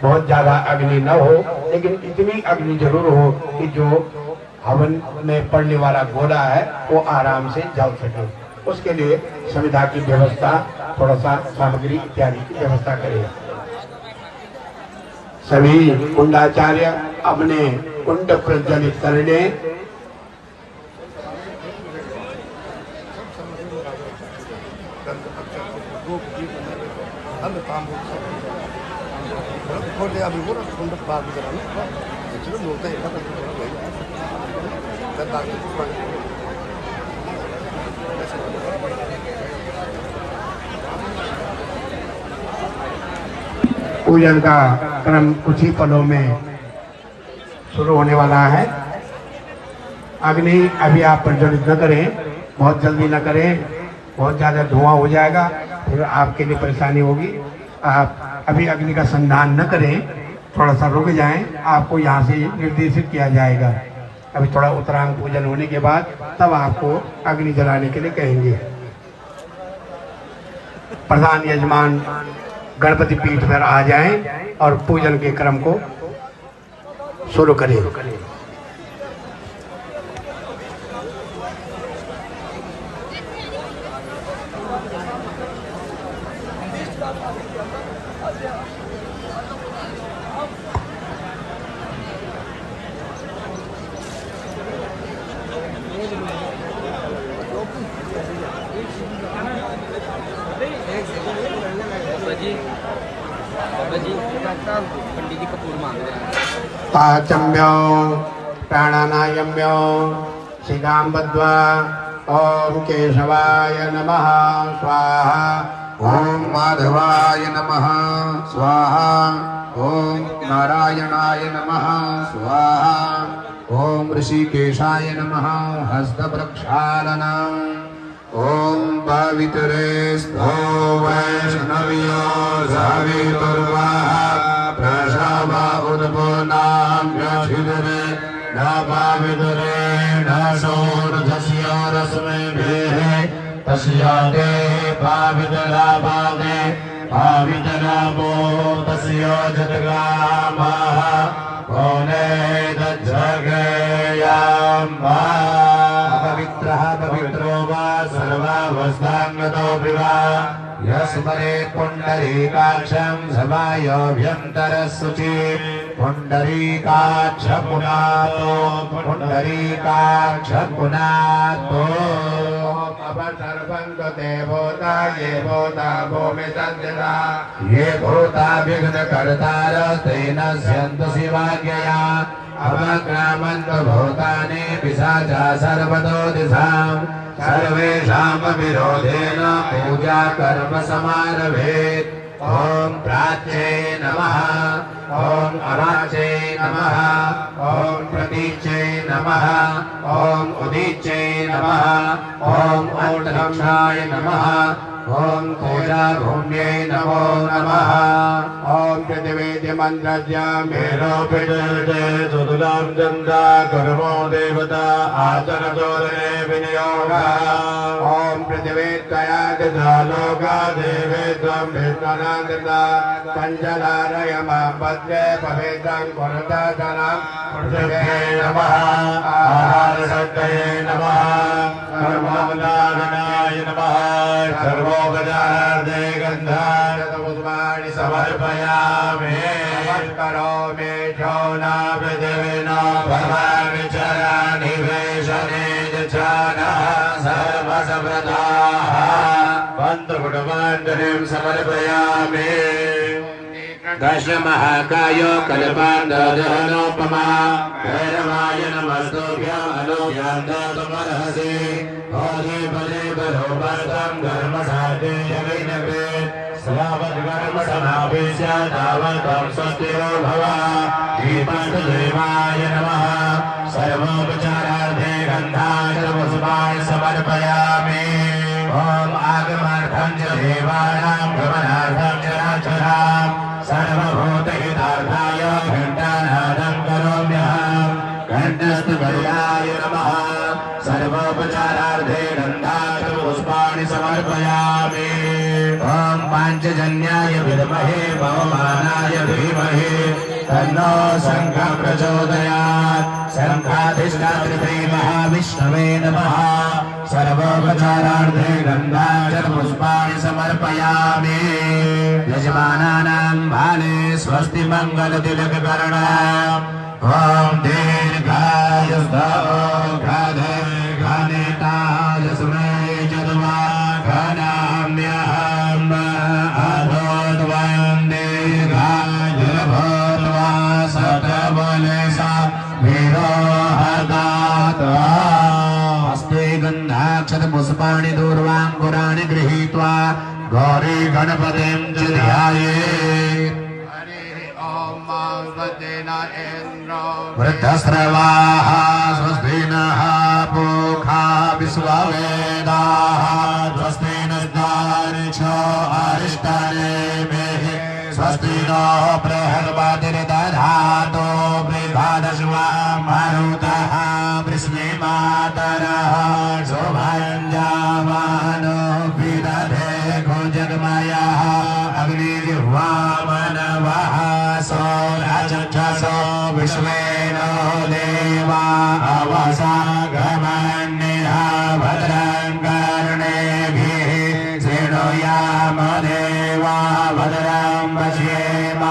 Speaker 7: बहुत ज्यादा अग्नि न हो, लेकिन इतनी अग्नि जरूर हो कि जो हवन में पड़ने वाला गोला है वो आराम से जल सके। उसके लिए संविधा की व्यवस्था, थोड़ा सा सामग्री इत्यादि की व्यवस्था करें। सभी कुंडाचार्य अपने कुंड प्रज्वलित कर लें। पूजन का क्रम कुछ ही पलों में शुरू होने वाला है। अग्नि अभी आप प्रज्वलित न करें, बहुत जल्दी न करें, बहुत ज़्यादा धुआं हो जाएगा, फिर आपके लिए परेशानी होगी। आप अभी अग्नि का संधान न करें, थोड़ा सा रुक जाएं, आपको यहाँ से निर्देशित किया जाएगा। अभी थोड़ा उत्तरांग पूजन होने के बाद तब आपको अग्नि जलाने के लिए कहेंगे। प्रधान यजमान गणपति पीठ पर आ जाएं और पूजन के क्रम को शुरू करें।
Speaker 1: पंडित जी कपूर मांग रहे हैं।
Speaker 7: पाचम्यो प्राणानायम्यो शिखां बद्ध्वा ओम केशवाय नमः स्वाहा, ओम माधवाय नमः स्वाहा, ओम नारायणाय नमः स्वाहा, ओम ऋषिकेशाय नमः हस्तप्रक्षालनम्, ओम पवित्रे स्थो वैष्णव्यो सवितुर्वः प्रसव उद्भुनाम्यशिदरे न पाविदुरे न शोर्धस्य रश्मिभिः तस्याते पावितरापादे पावितरापो तस्यो जतगामः कोने दज्जगयाम्बा पवित्रः पवित्रो वा सर्वावस्थांगतो विवा यस्मरे पुण्डरीकाक्षं समायोऽभ्यन्तरशुचि पुण्डरीकाक्ष पुनातो पुण्डरीकाक्ष पुनातो अपसर्वन्तु ते भूता ये भूता भूमि सज्जता ये भूता विघ्नकर्तारस्ते नश्यन्तु शिवाज्ञया अवक्रामन्तु भूतानि पिशाचा सर्वतो दिशाम् सर्वेषां विरोधेन पूजा कर्म समारभेत् ओम प्राच्ये नमः ओम अवाच्ये नमः ओम प्रतीच्ये नमः ओम उदीच्ये नमः ओम अंतरिक्षाय नमः ओम पूजा भूम्यै नमो नमः ओम प्रतिवेद्य मंत्रज्ञ मेरोपिते सुदुलां चंदा कर्मो देवता आचर चोदने विनियोगः ओम प्रतिवेद्यया लोका देवे त्वं विष्णुनादिता पंचलारय मां भद्रे पवित्रं कुरुताचनं पृथिव्यै नमः आहारशक्तये नमः कर्मोदानाय नमः सर्वोपचारार्थे गन्धानि समर्पयामि नमस्करोमि शोना पृथिवीना भवामि चराणि वेशने जचानः सर्वसमृताः पन्तकुटुम्बाञ्जलिं समर्पयामि दशमहाकायो कल्पान्तदहनोपमा भैरवाय नमस्तुभ्यम् अनुज्ञान्तमर्हसि भोधि बले बलोपस्तं धर्मसाधे यवैनवे स्वावद्कर्म समावेश्य तावतं स्वस्तिरो भव दीपन्तदेवाय नमः सर्वोपचारार्थे गन्धाय पुष्पाणि समर्पयामि ॐ आगमनार्थं च देवानां गमनार्थं च राक्षसां सर्वभूतहितार्थाय घण्टानादं करोम्यहं घण्टस्थवर्याय नमः सर्वोपचारार्थे गन्धाय पुष्पाणि समर्पयामि ॐ पाञ्चजन्याय विद्महे भवमानाय धीमहि तन्नो शङ्खः प्रचोदयात् शङ्खाधिष्ठात्री महाविष्णवे नमः सर्वोपचारार्थे गन्धाय पुष्पाणि समर्पयामि यजमानानां भाले स्वस्ति मङ्गलतिलककर्णाम् ॐ दीर्घायुष्ठोग्राधीर्घनेताय सुमे चतुर्वाघनाम्यहम् अधोद्वयं दीर्घायुर्भूत्वा शतबलेशा विरोहदात् हस्ते गन्धाक्षतपुष्पाणि दूर्वाङ्कुराणि गृहीत्वा गौरी गणपतिं च ध्यायेत् वृद्धस्रवाः स्वस्ति नः पूषा विश्ववेदाः स्वस्ति नस्तारिक्षो अरिष्टनेमिः स्वस्ति नो बृहस्पतिर्दधातु बृहदश्वा मरुतः वृष्णिमातरः शोभञ्जामानो विदधे जगमयः अग्निजिह्वा मनवः सौरचक्षसो विश्वेनो देवा अवसा गमन्यः भद्रं कर्णेभिः शृणुयाम देवा भद्रं पश्येम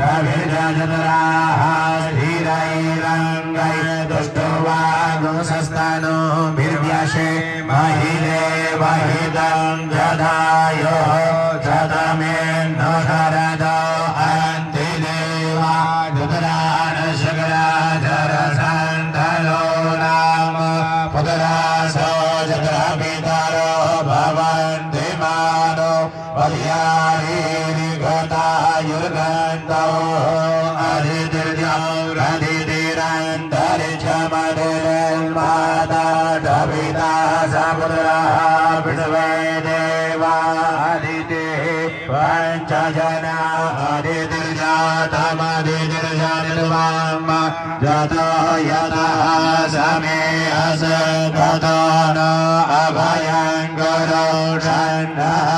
Speaker 7: दभिर्जतराः स्थिरैरङ्गैः दुष्टवागुंसस्तनूभिर्व्यशे महिले वहितं जदायो जतमेन्नो शरदो अन्ति देवा दुतरान् शकराजरसन्तलो नाम पुतरासो जतपितरो भवन्ति मानो पर्यायिर्गतायुर्गन्तौ अधितिरन्तरिक्षमदिर्माता डभिता सपुत्रः विश्वे देवादितिः पञ्चजना अधितिर्जातमधितिर्जनिर्वाम
Speaker 2: जतो यतः समे असगतो न अभयङ्करो षण्णः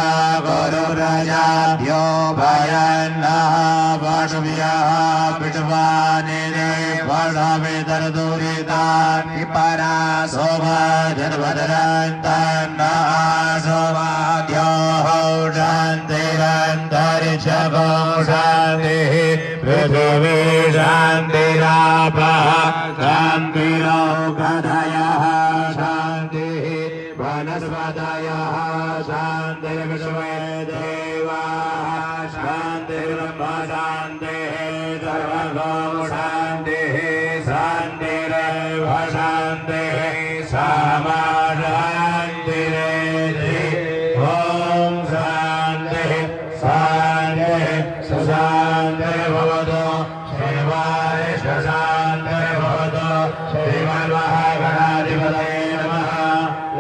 Speaker 2: गुरुरजाभ्यो भयन्नः पशुभ्यः पिटवानिरे पशुभितरदुरितानि परा शोभाजन्मदरन्तन्नः सौभाग्यो शान्तिरन्तरिक्षगो शान्तिः पृथिवी शान्तिरापः शान्तिरौषधयः शान्तिः वनस्पतयः शान्तिर्विश्वे देवाः शान्तिर्ब्रह्म शान्तिः सर्वगो शान्तिः शान्तिरेव शान्तिः सामा शान्तिरेधि ॐ शान्तिः शान्तिः सुशान्तिर्भवतु शिवाय शान्तिर्भवतु श्रीमन्महागणाधिपतये नमः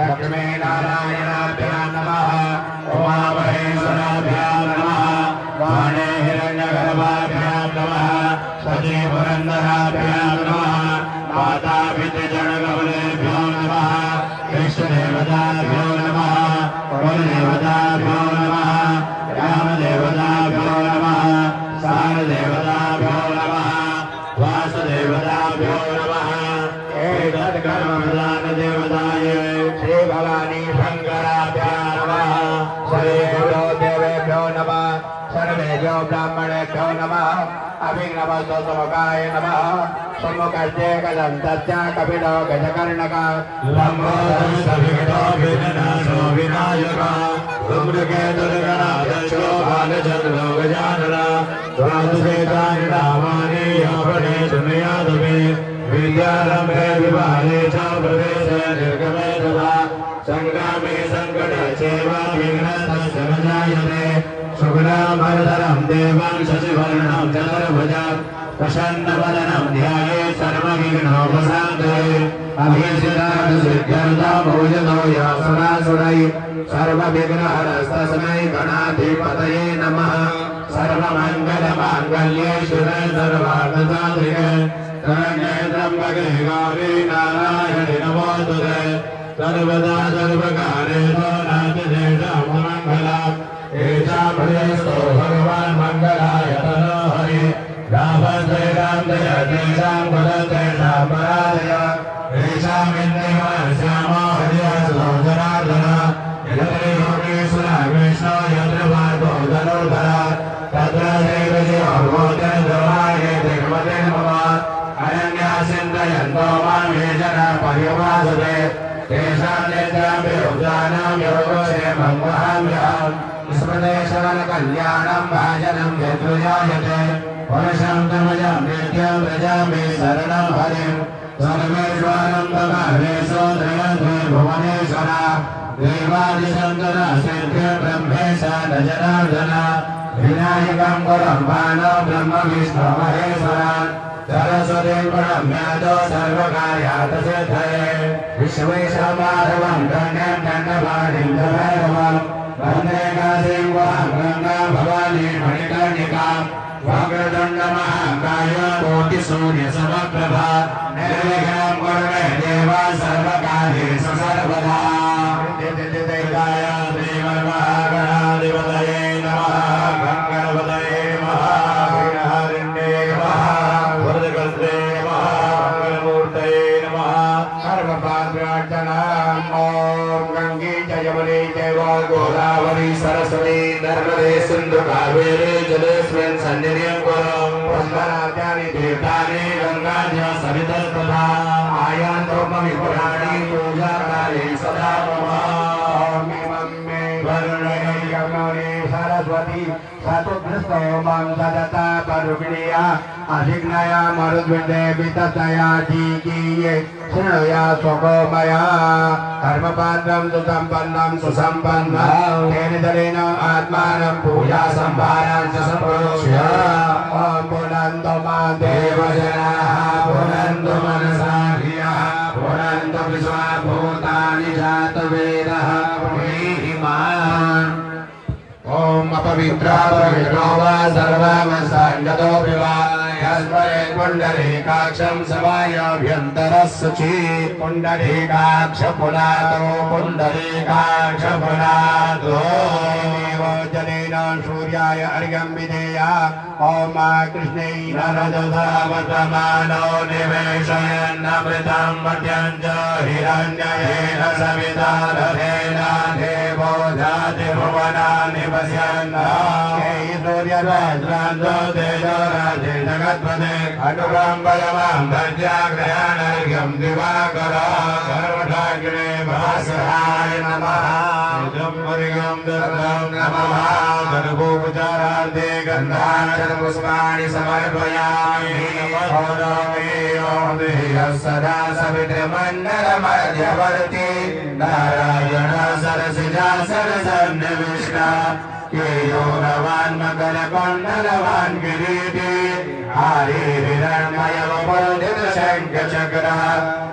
Speaker 2: लक्ष्मीनारायणाभ्यां नमः उमामहेश्वराभ्यां नमः वाणे हिरण्यगर्भाभ्यां नमः सतीपुरन्दराभ्यां नमः मातापितृजनगौरेभ्यो नमः इष्टदेवताभ्यो नमः कुलदेवताभ्यो नमः रामदेवताभ्यो नमः सारदेवताभ्यो नमः वासुदेवताभ्यो नमः एतत्कर्मप्रधानदेवताय श्रीभवानी शङ्कराभ्यां नमः श्रीगुरो देवेभ्यो नमः सर्वेभ्यो ब्राह्मणेभ्यो नमः अभिनवसोमुखाय नमः सम्मुखस्य गदन्तस्य कपिलो गजकर्णकः लम्बोदरसविघटो विघ्ननाशो विनायकः धूम्रकेतुर्गणाध्यक्षो बालचन्द्रो गजाननः द्वादशेतानि नामानि यापने शृणुयादवे विद्यारम्भे विवाहे च प्रवेशे निर्गमे तथा सङ्ग्रामे सङ्कटे चैव विघ्नस्तस्य न जायते शुक्लाम्बरधरं देवं शशिवर्णं चतुर्भुजं प्रसन्नवदनं ध्यायेत् सर्वविघ्नोपशान्तये अभीष्टसिद्ध्यर्थं भूयतो यासुरासुरैः सर्वविघ्नहरस्तस्मै गणाधिपतये नमः सर्वमङ्गलमाङ्गल्ये शिवे सर्वार्थसाधिके शरण्ये त्र्यम्बके गौरी नारायणि नमोस्तुते सर्वदा सर्वकारेषु नास्तिदेशं मङ्गलम् एषा प्रियस्तो भगवान् मङ्गलाय तनो हरि राम श्रीराम जय तेषां कुलतेषां पराजय येषामिन्द्रियश्यामो हरियसो जनार्दन यत्र योगेश्वर विष्णो यत्र पार्थो धनुर्धर तत्र श्रीविजयोर्गोचरद्रवाय दिग्मते नमः अनन्यासिन्दयन्तो मां ये जना पर्यवासते तेषां निद्राभिरुद्धानां योगक्षेमं वहाम्यहम् स्मृतेश्वर कल्याणं भाजनं यद्विजायते पुरुषं तमजं नित्यं व्रजामि शरणं हरिं सर्वेश्वरं भगवेशो त्रयन्ते भुवनेश्वर देवादिशङ्कर सिद्धिं ब्रह्मेश न जनार्दन विनायकं गुरुं बाणो ब्रह्म विष्णु महेश्वर सरस्वतीं प्रणम्यातो सर्वकार्यात् सिद्धये विश्वेशमाधवं गण्यं दण्डपाणिं भैरवम् वन्दे काशीं वां गङ्गां भवानीं मणिकर्णिकां वक्रतुण्डमहाकाय कोटिसूर्यसमप्रभा निर्विघ्नं कुरु मे देव सर्वकार्येषु सर्वदा जयकाय श्रीमन्महागणाधिपतये नमः गणपतये नमः विघ्नहरिणे नमः वरदकर्त्रे नमः मंगलमूर्तये नमः सर्वपात्रार्चनां ॐ गङ्गे च यमुने चैव गोदावरी सरस्वती नर्मदे सिन्धु कावेरी जलेस्मिन् सन्निधिं कुरु पुष्कराद्यानि तीर्थानि गङ्गाद्य सवितस्तथा आयान्तो मम पुराणी पूजाकाले सदा मम इमं मे वरुणे यमुने सरस्वती सतुभ्रस्तो मां सदता परुग्णिया अधिग्नया मरुद्विन्दे विततया जीकीये शृणुया स्वगोमया कर्मपात्रं सुसम्पन्नं सुसम्पन्नं तेन दलेन आत्मानं पूजा संभारां च सम्प्रोक्ष्य ॐ पुनन्तो मां देवजनाः पुनन्तो मनसा धियः पुनन्तो विश्वभूतानि जातवेदः पुनीहिमान् ॐ अपवित्रा पवित्रो वा सर्वमसङ्गतो विवा यस्मरे पुण्डरीकाक्षं समायाभ्यन्तरस्सुचि पुण्डरीकाक्ष पुनातो पुण्डरीकाक्ष पुनातो जलेन सूर्याय अर्घ्यं विधेया ॐ कृष्णै नरदधावतमानो निवेशयन्नमृतं मध्यं च हिरण्ययेन सविता रथेन देवो जाति भुवनानि पश्यन् सूर्यराज्रान्तो तेजो राधे जगत्पते अनुग्रहं बलवां भज्याग्रयानर्घ्यं दिवाकरा सर्वठाग्ने भास्कराय नमः इदं दत्तं नमः सर्वोपचारार्थे गन्धार्चन पुष्पाणि समर्पयामि सदा सवितमण्डलमध्यवर्ती नारायण सरसिजा सरसन्निविष्टा केयोरवान् मकरकुण्डलवान् किरीटी हरिर्हिरण्मयवपुरधितशङ्खचक्रः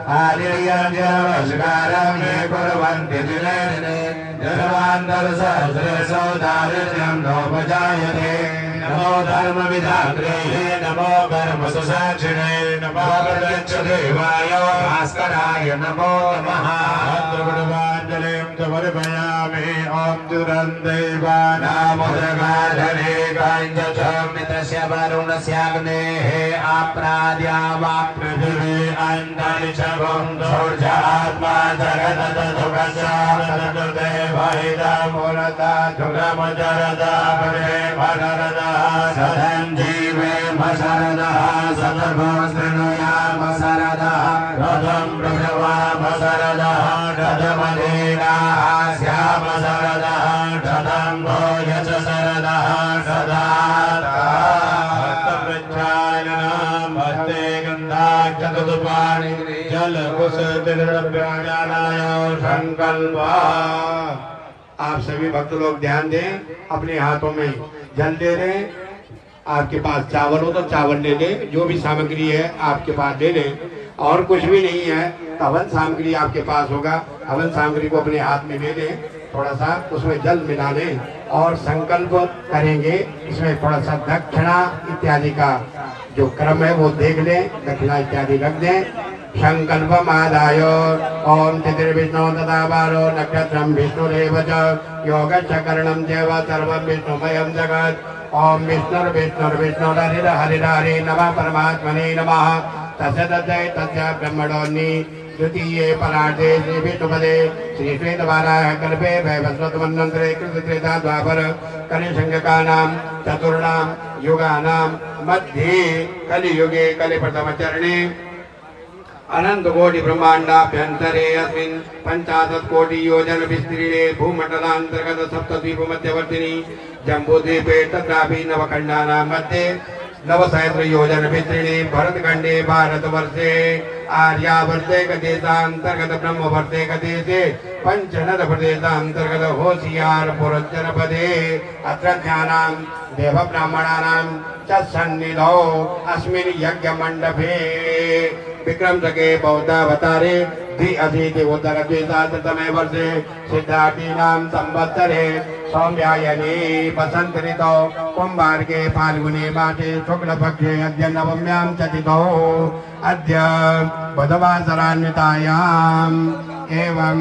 Speaker 2: हरिर्यज्ञनमस्कारं ये कुर्वन्ति दिने दिने धर्मान्तरसहस्रेषु दारिद्र्यं नोपजायते नमो धर्मविधात्रे नमो कर्मसुसाक्षिणे नमो प्रत्यक्षदेवाय भास्कराय नमो नमः भद्रगुणवाञ्जलिं समर्पयामि ॐ दुरन्दैवानामुदगाधने काञ्चमितस्य वरुणस्याग्नेः आप्राद्या वा पृथिवी अन्तरिक्षं सूर्यात्मा जगदतदुःखशामतदेवहितमूलता सुरमचरदा परे भरदा सदं जीवेम शरदः सदर्भं शृणुयाम शरदः रथं प्रभवाम शरदः रथमधीनाः स्याम शरदः रथं भोजस शरदः सदावृक्षायनम् भक्ते गन्धाक्षतुपाणि जलकुशतिर्व्यानाय संकल्पः। आप सभी भक्त लोग ध्यान दें, अपने हाथों में जल दे दें। आपके पास चावल हो तो चावल ले लें, जो भी सामग्री है आपके पास ले लें। और कुछ भी नहीं है तो हवन सामग्री आपके पास होगा, हवन सामग्री को अपने हाथ में ले लें, थोड़ा सा उसमें जल मिला लें और संकल्प करेंगे। इसमें थोड़ा सा दक्षिणा इत्यादि का जो क्रम है वो देख लें, दक्षिणा इत्यादि रख दें। संकल्प आदाय ओम तिथिर्विष्णु तथा बारो नक्षत्रम विष्णुरेव च योगश्चकरणं देव सर्वं विष्णुमयं जगत्। ओम विष्णुर्विष्णुर्विष्णुरहरिर हरिहरे नमः परमात्मने नमः। तस्य तस्य तस्य ब्रह्मणोन्नि द्वितीये परार्धे श्री विष्णुपदे श्री श्वेतवाराह कल्पे वैवस्वतमन्वन्तरे कृतत्रेता द्वापर कलिशङ्ककानां चतुर्णां युगानां मध्ये कलियुगे कलिप्रथमचरणे अनंत कोटि ब्रह्मांडाभ्यंतरे अस्मिन् 50 कोटि योजन विस्तीर्णे भूमंडलांतर्गत सप्तद्वीप मध्यवर्तिनी जम्बूद्वीपे तत्रापि नवखंडानां मध्ये 9 योजन विस्तीर्णे भरतखंडे भारतवर्षे आर्यावर्ते देशांतर्गत ब्रह्मवर्ते देशे पंचनद प्रदेशांतर्गत होशियारपुर जनपदे अत्र ध्यानां देव ब्राह्मणानां च सन्निधौ अस्मिन् यज्ञ मंडपे विक्रम सके बौद्धावतारे द्वि अधीति उत्तर द्विसहस्रतमे वर्षे सिद्धार्थीनां संवत्सरे सौम्यायने वसंत ऋतौ कुंभार्के फाल्गुने मासे शुक्लपक्षे अद्य नवम्यां तिथौ अद्य बुधवासरान्वितायाम् एवं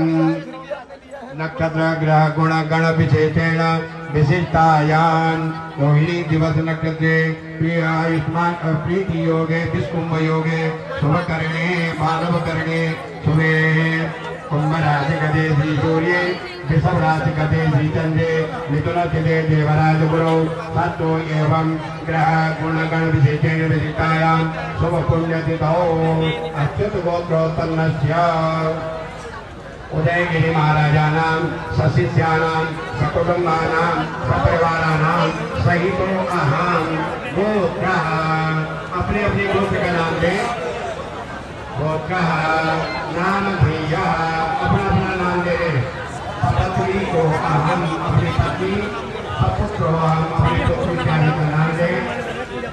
Speaker 2: नक्षत्र ग्रह गुण गण विशेषेण विशिष्टायां रोहिणी दिवस नक्षत्रे आयुष्मान प्रीति योगे विष्कुंभ योगे शुभ करणे मानव करणे शुभे कुंभ राशि गदे श्री सूर्ये वृषभ राशि गदे श्री चंद्रे मिथुन तिथे देवराज गुरु सत्तो एवं ग्रह गुण गण विशेषेण विशिष्टायां शुभ पुण्य तिथौ अच्युत गोत्रोत्पन्नस्य उदयगिरि महाराजानां सशिष्यानां सकुटुम्बानां सपरिवाराणां सहितो अहं गोत्रः अपने अपने गोत्र का नाम दें। गोत्रः नाम धीया अपना अपना नाम दे दें। पत्नी को अहम अपनी पत्नी, सपुत्र अहम अपने पुत्र इत्यादि का नाम दें।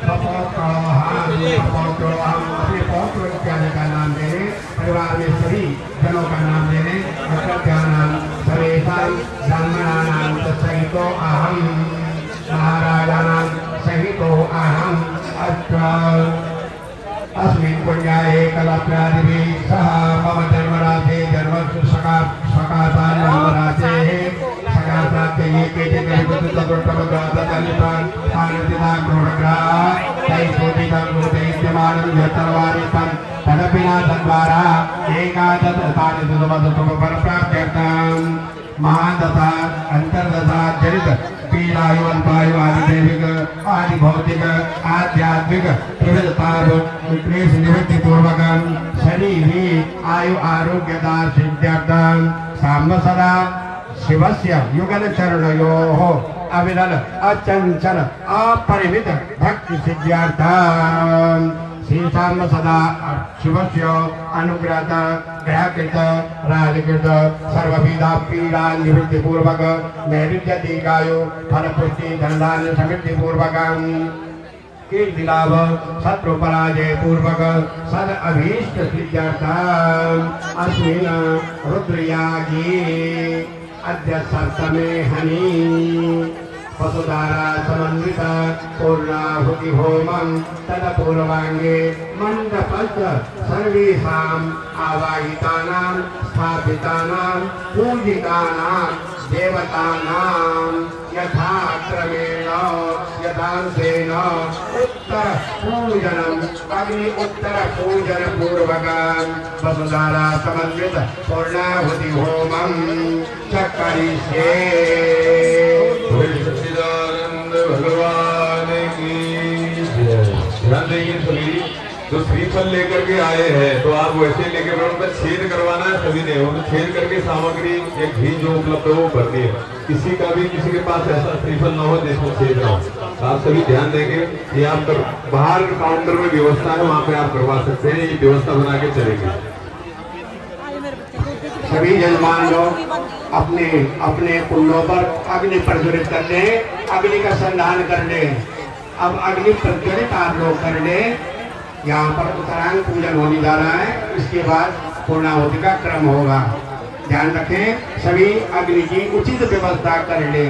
Speaker 2: सपौत्र हम अपने पौत्र इत्यादि का नाम दें। परिवार में सभी जनों का नाम देने सर्वेषां ब्राह्मणानां सहितो अहं महाराजानां सहितो अहं अस्मिन् पुण्याये कलाप्यादिभिः सह मम जन्मराशे जन्मस्तु सकाशान् जन्मराशेः सकाशात्यै केचित् तैस्फोटितं यत्तर्वादितं तदपि न तद्वारा एकादशतानितमदतुमपरप्राप्त्यर्थं महादशा अंतर्दशा चरित पीड़ायु अल्पायु आदिदैविक आदि भौतिक आध्यात्मिक प्रविधताप क्लेश निवृत्ति पूर्वक शरीरी आयु आरोग्यता सिद्ध्यर्थं साम्ब सदा शिवस्य युगल चरणयोः अविरल अचंचल अपरिमित भक्ति सिद्ध्यार्थं श्रीसाम्ब सदा शिवस्य अनुग्रहत ग्रहकृत राजकृत सर्वविधा पीड़ा निवृत्ति पूर्वक नैऋत्य दीर्घायु फलपुष्टि धनधान्य समृद्धि पूर्वक कीर्ति लाभ शत्रु पराजय पूर्वक सद अभीष्ट सिद्ध्यार्थं अस्मिन् रुद्रयागी अद्य सप्तमे हनि पशुधारा समन्वित पूर्णाहुति होमं तदपूर्वांगे मंडपस्थ सर्वेषाम् आवाहितानां स्थापितानां पूजितानां देवतानां यथाक्रमेण यथांशेन उत्तर पूजनम् अग्नि उत्तर पूजन पूर्वकं वसुधारा समन्वित पूर्णाहुति होमं च करिष्ये।
Speaker 6: सच्चिदानंद भगवान की ध्यान देंगे सभी। जो श्रीफल लेकर के आए हैं तो आप वैसे लेकर उनका छेद करवाना है सभी ने, उनको छेद करके सामग्री एक घी जो उपलब्ध हो वो भरनी है। किसी का भी किसी के पास ऐसा श्रीफल न हो जिसमें छेद ना हो। तो आप सभी ध्यान देंगे। ये आप बाहर काउंटर में व्यवस्था है, वहाँ पे आप करवा सकते हैं। ये व्यवस्था बना के चलेंगे।
Speaker 2: सभी यजमान लोग अपने अपने कुंडों पर अग्नि प्रज्वलित कर ले, अग्नि का संधान कर ले। अब अग्नि प्रज्वलित आप लोग कर ले। यहाँ पर उत्तरांग पूजन होने जा रहा है, इसके बाद पूर्णाहुति का क्रम होगा। ध्यान रखें, सभी अग्नि की उचित व्यवस्था कर ले।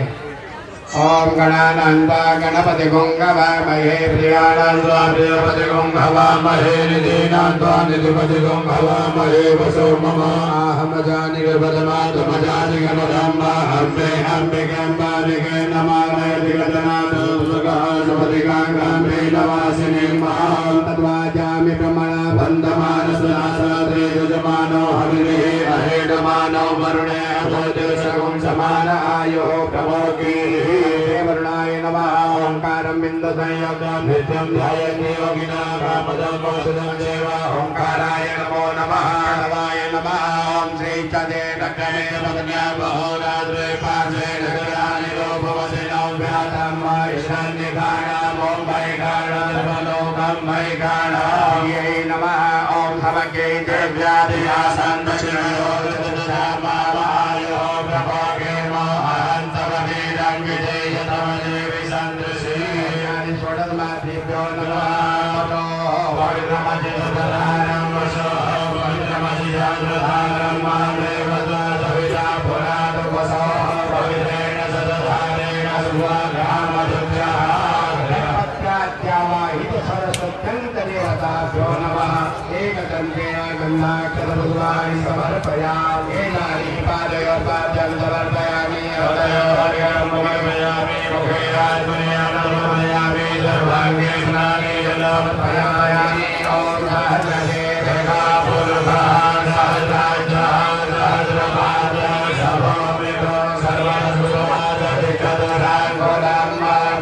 Speaker 2: ओम गणानंदा गणपति गंगवामहे प्रियानंदा प्रियपति गंगवामहे निधिनंदा निधिपति गंगवामहे वसो मम अहम जानि गणपतमातम जानि गणपतम्मा हम्मे हम्मे गंबालिके नमामि दिगतनाथो सुगहासुपति गंगाम्बे नमासिने महां तद्वाचामि ब्रह्मणा बन्धमानसनासाद्रे यजमानो हविरे अहेडमानो वरुणे अभोजसगुं समान आयो प्रभोगी वरुणाय नमः। ओंकारं बिंद संयोगं नित्यं ध्यायन्ति योगिनां कामदं मोक्षदं देव। ओंकाराय नमो नमः। नवाय नमः। ओम श्री चदे नग्ने भगन्या बहुरात्रे पार्श्वे नगरानि लोभवसे नौ व्यातं ईशान्यगाणाम् ओम वैगाणां सर्वलोकं वैगाणां ये नमः। ओम समग्रे देव्यादिया सन्दशिरो धर्मावायो प्रभोगे मोहन्तववीरं विजयतमदेवि सन्दृशी यानि षोडशमात्रेभ्यो नमः। पवित्रमजितधारं वशो पवित्रमजितधारं मादेवद्वादविजा पुरादवसो पवित्रेण सदधारेण सुवाग्रामदुभ्यः प्रत्यावाहित सरस्वत्यन्तदेवताभ्यो नमः। एकदन्तेन गन्धाक्षरभुवानि समर्पयामि। एनानि पादयोपाद्यं समर्पयामि। हृदयो हरिं समर्पयामि। मुखे आत्मनियामि सर्वाङ्गे स्नाने जलमर्पयामि। ॐ सहस्रदे रेखापूर्वः सहस्राज्यः सहस्रपादः शभोमितो सर्वसुरादधिकदुराङ्गुलं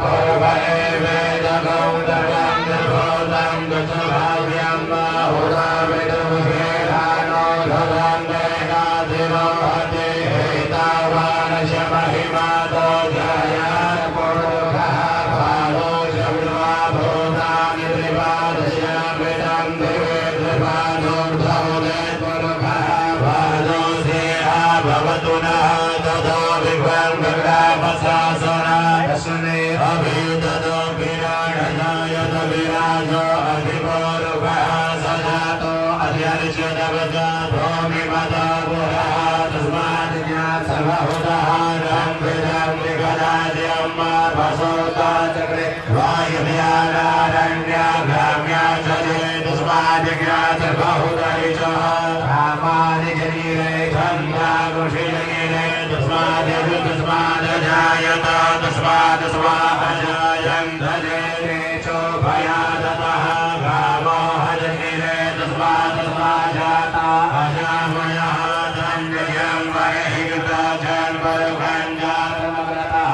Speaker 2: पूर्वये वेदगं सर्वं निर्भूतं दशभाव्यं हुदामिदुहेरानो धनन्देनाधिरो हते हेतावानश महिमातो जयात् पुरुषः भालो शब्दवा भूतानि त्रिपादश्यामिदं दिवे त्रिपादोर्धमुदे पुरुषः भालो सेहा भवतु नः ततो विभर्गग्रामशासना दशने अभिदतो विराजनायत विराजो अधिपौरुषः सजातो अध्यर्षदवजा भूमिमतो पुरः तस्मात् ज्ञात सर्वहुतः रङ्गिदं विगदाद्यं वसोता चक्रे वायुव्यानारण्या गिरे तस्माद् जायत तस्माद् स्वाहाजायं धजे चोभयादतः गावो हजगिरे तस्माद् स्वाजाता अजामयः धन्यं वैहिता जन्मरुखञ्जातमग्रतः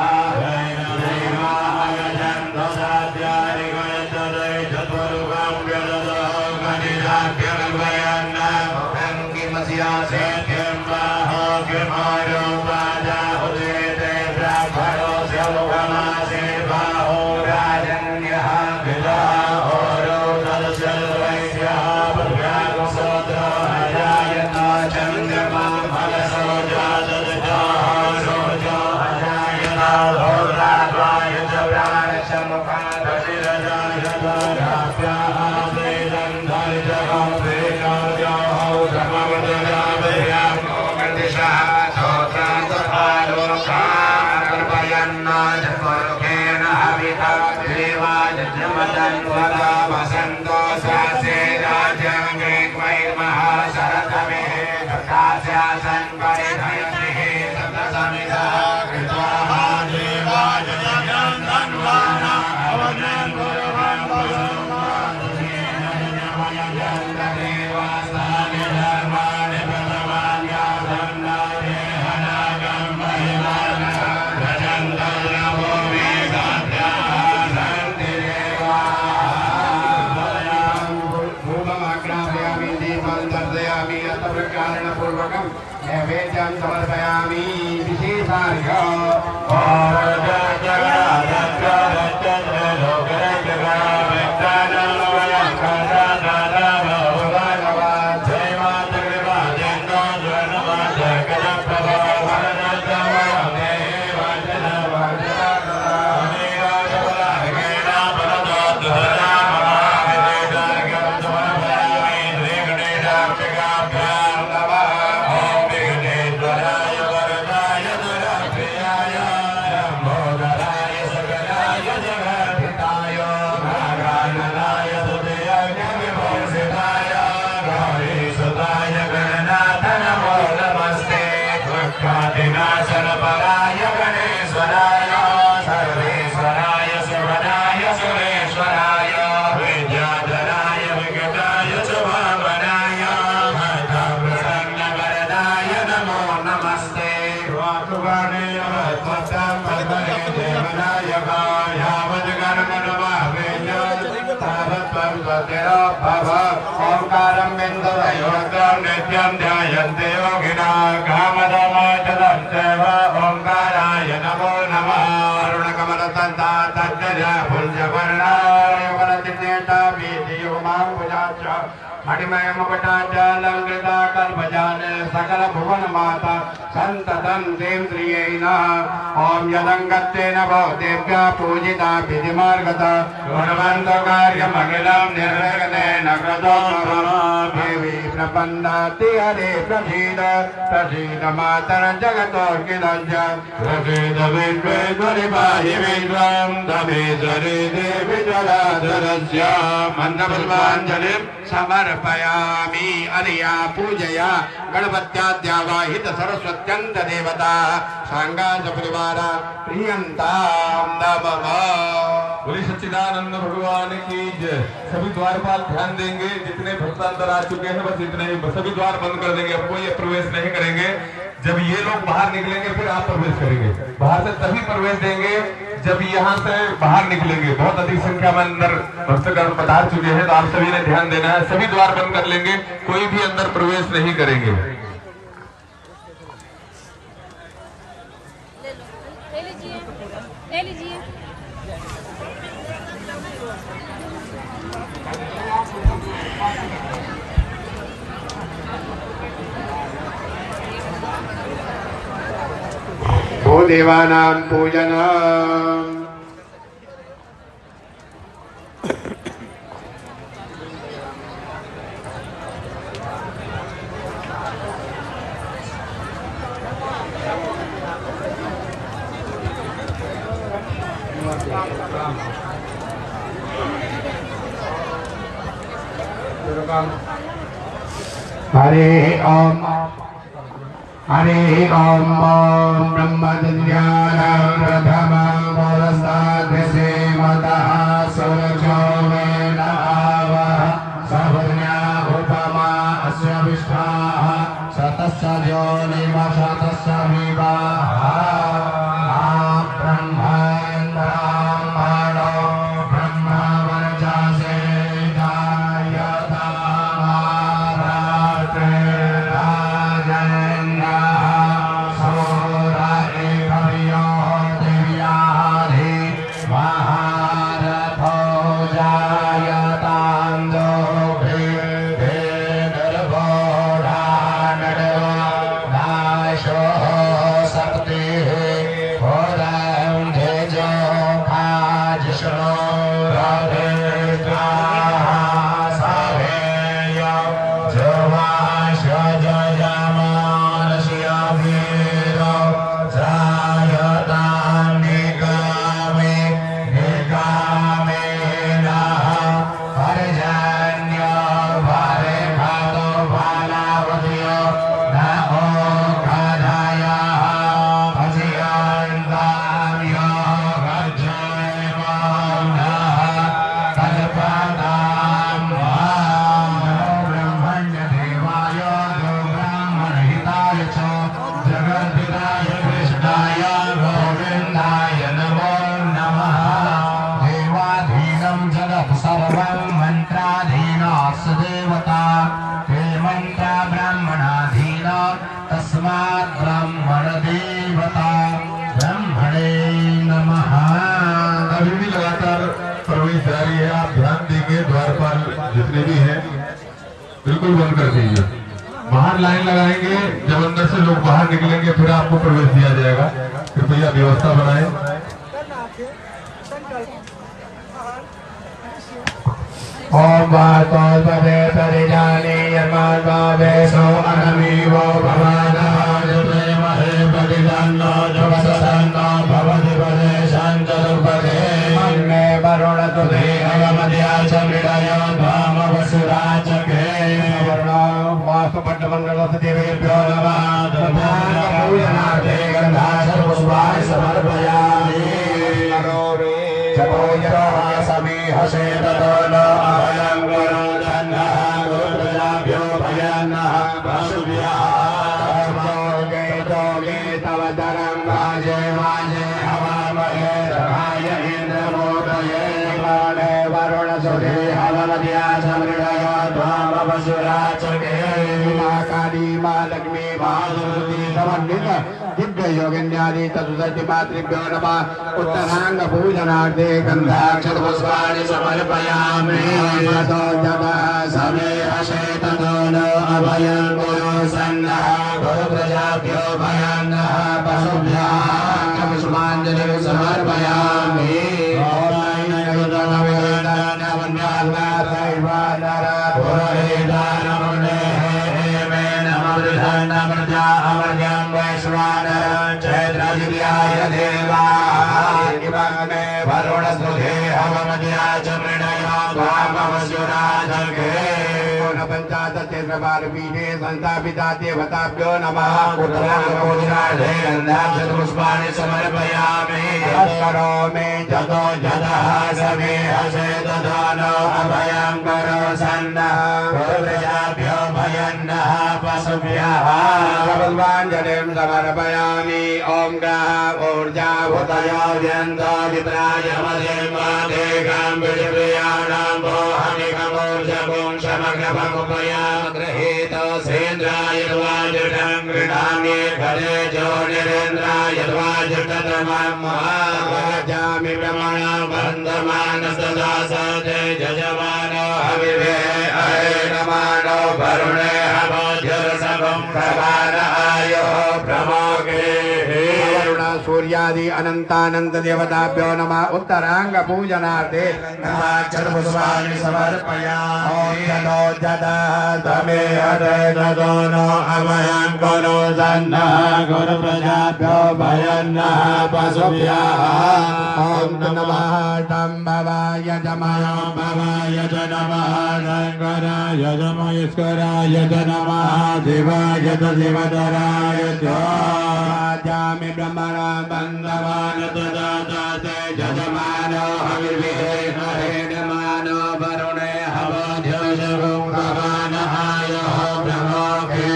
Speaker 2: दैवायजं दशाद्यारि गणितदैतत्वरुखं व्यदतो गणिताभ्यगल्पयन् मुखं किमस्यासे किं बाहो किमारूपाजा उदेते ब्राह्मणोऽस्य मुखमासे बाहो राजन्यः विदाः ओरो तदशर्वैस्यः भव्यागसोत्रो अजायत चन्द्रमा फलसो जातदजाः सोजो अजायत होराद्वाय च प्राणशमुखादशिरजायत राप्याः वेदं धरिजगं वेदाद्याः समवदयाभयां मोगदिशः सोत्रान् तथा लोकान् कल्पयन्नाजपरुखेन हविता देवाजमदन्वता वसन्तो सासे राजङ्गे वैर्महाशरथमिः तथास्यासन् परिधयतिः सप्तसमिधः कृत्वाः देवाजयं धन्वाना अवज्ञं कुर्वन् भगवान् धर्माणि प्रथमान्यासन्नाये हनागं महिमानः रजन्तर्नमो वेदाभ्याः सन्ति देवाः भूममाग्रापयामि दीपं दर्शयामि अतप्रकारणपूर्वकं नैवेद्यं समर्पयामि विशेषार्घ्यम् नाशनपराय गणेश्वराय सर्वेश्वराय सुवनाय सुरेश्वराय विद्याधराय विकटाय शुभवनाय प्रसन्नवरदाय नमो नमस्ते वासुवाणेय देवनायकाय यावद्कर्मणमावेय तावत्त्वं भव ओंकारं बिन्दुवयोगं नित्यं ध्यायन्ते योगिना कामदमाचलन्तेव ओंकाराय नमो नमः अरुणकमलतन्ता तज्जया पुञ्जवर्णाय युगलतिनेता वीतियुमां पुजाच मणिमयमुकुटाचालङ्कृता कल्पजाल सकल भुवन माता सन्ततं देवप्रियै नमः ॐ यदङ्गत्तेन भवदेभ्यः पूजिता विधिमार्गता गुणवन्तकार्यमखिलं निर्विघ्नेन कृतो देवी प्रपन्नाति हरे प्रसीद प्रसीद मातर जगतोऽखिलञ्च प्रसीद विश्वेश्वरि विश्वं दमेश्वरि देवी जलाधरस्य मन्दपुष्पाञ्जलिं समर्पयामि अनया पूजया गणपत्याद्यावाहित सरस्वत्यन्त देवता सांगाच परिवार प्रियंतां नमः।
Speaker 6: बोले सच्चिदानंद भगवान की जय। सभी द्वारपाल ध्यान देंगे, जितने भक्त अंदर आ चुके हैं बस इतने ही, सभी द्वार बंद कर देंगे, अब कोई प्रवेश नहीं करेंगे। जब ये लोग बाहर निकलेंगे फिर आप प्रवेश करेंगे। बाहर से तभी प्रवेश देंगे जब यहाँ से बाहर निकलेंगे। बहुत अधिक संख्या में अंदर भक्तगण पधार चुके हैं, तो आप सभी ने ध्यान देना है। सभी द्वार बंद कर लेंगे, कोई भी अंदर प्रवेश नहीं करेंगे।
Speaker 3: ले लीजिए, ले लीजिए।
Speaker 2: भूदेवानां पूजनम् हरे ओम
Speaker 7: हरि ओम ब्रह्मज्ञान प्रथमं पुरस्ताद्यसे मतः सूर्यो मे नमः सहुर्या उपमा अस्य विष्ठाः शतस्य योनिमशतस्य विवाहः ब्रह्मन् ब्राह्मणो ब्रह्मवर्चसे जायता महाराष्ट्रे ब्राह्मण देवता ब्रह्मणे नमः।
Speaker 6: अभी भी लगातार प्रवेश जारी है। आप ध्यान देंगे द्वारपाल जितने भी हैं बिल्कुल बंद कर दीजिए। बाहर लाइन लगाएंगे, जब अंदर से लोग बाहर निकलेंगे फिर आपको प्रवेश दिया जाएगा। कृपया व्यवस्था बनाएं।
Speaker 7: ओम वातो पदे परिजाने यमाद्भावे सो अनमीवो भवानाय प्रेमहे प्रतिदानो जवसदन्नो भवति पदे शान्तरूपदे मन्मे वरुण तुदे अवमद्या च मृडयो धाम वसुराचके वर्णो वास्तुपट्टमङ्गलस्य देवेभ्यो नमः पूजनार्थे गन्धाक्षर पुष्पाणि समर्पयामि जपो यतो समे हसे ततो न अभयं गुरो धन्नः गुरुप्रजाभ्यो भयन्नः पशुभ्यः जोगे तव धरं वाजे वाजे हवामहे रमाय इन्द्रमोदये काले वरुणसुधे हवमद्या च मृडयो ध्वामवसुराचके मां काली मां लक्ष्मी मां दुर्गति समन्वित दिव्य योगिन्यादि तदुदति मातृभ्यो नमः। उत्तरांग पूजनार्थे गन्धाक्षर पुष्पाणि समर्पयामि। ततो जपः समे हसे ततो न अभयं गुरो सन्नः गुरुप्रजाभ्यो भयन्नः पशुभ्यः पुष्पाञ्जलिं समर्पयामि। वरुण सुधे हवमद्या च मृडयो ध्वामवसुराचके पंचादशेन्द्रपालपीठे संस्थापिता देवताभ्यो नमः। उत्तराङ्गपूजनार्थे गन्धाक्षरपुष्पाणि समर्पयामि। तत्करो मे जतो जतः समे हसे ततो नो अभयं गुरो सन्नः गुरुप्रजाभ्यो भयन्नः पशुभ्यः पुष्पाञ्जलिं समर्पयामि। ॐ ग्रह ऊर्जा भूतयो व्यन्तो विप्राय मदेवादेगां विजप्रियाणां भोहनिकमूर्जपुं समग्रपमुपया गृहीत सेन्द्राय द्वाजुषं गृहामि खरे जो निरेन्द्राय द्वाजुषतमं महाजामि ब्रह्मणा बन्धमानसदा सदे जजमानो हविवे अहेनमानो वरुणे हवोज्युरसभं प्रभार आयो प्रमोगे
Speaker 2: सूर्यादि अनंतानंत देवताभ्यो नमः उत्तरांग पूजनार्थे गंधाक्षर पुष्पाणि समर्पयामि। ओम जनो जदा तमे हरे जगो नो अभयं गुरु सन्ना गुरु प्रजाभ्यो भयन्नः पशुभ्यः। ओम नमः डम्भवाय जमयो भवाय च नमः शंकराय जमयस्कराय च नमः शिवाय च शिवधराय च। जामि ब्रह्मणा बन्धवान् तदाते जजमानो हविर्वेद हेदमानो वरुणे हवोध्यशगुंभवानहाय ब्रह्मोखे।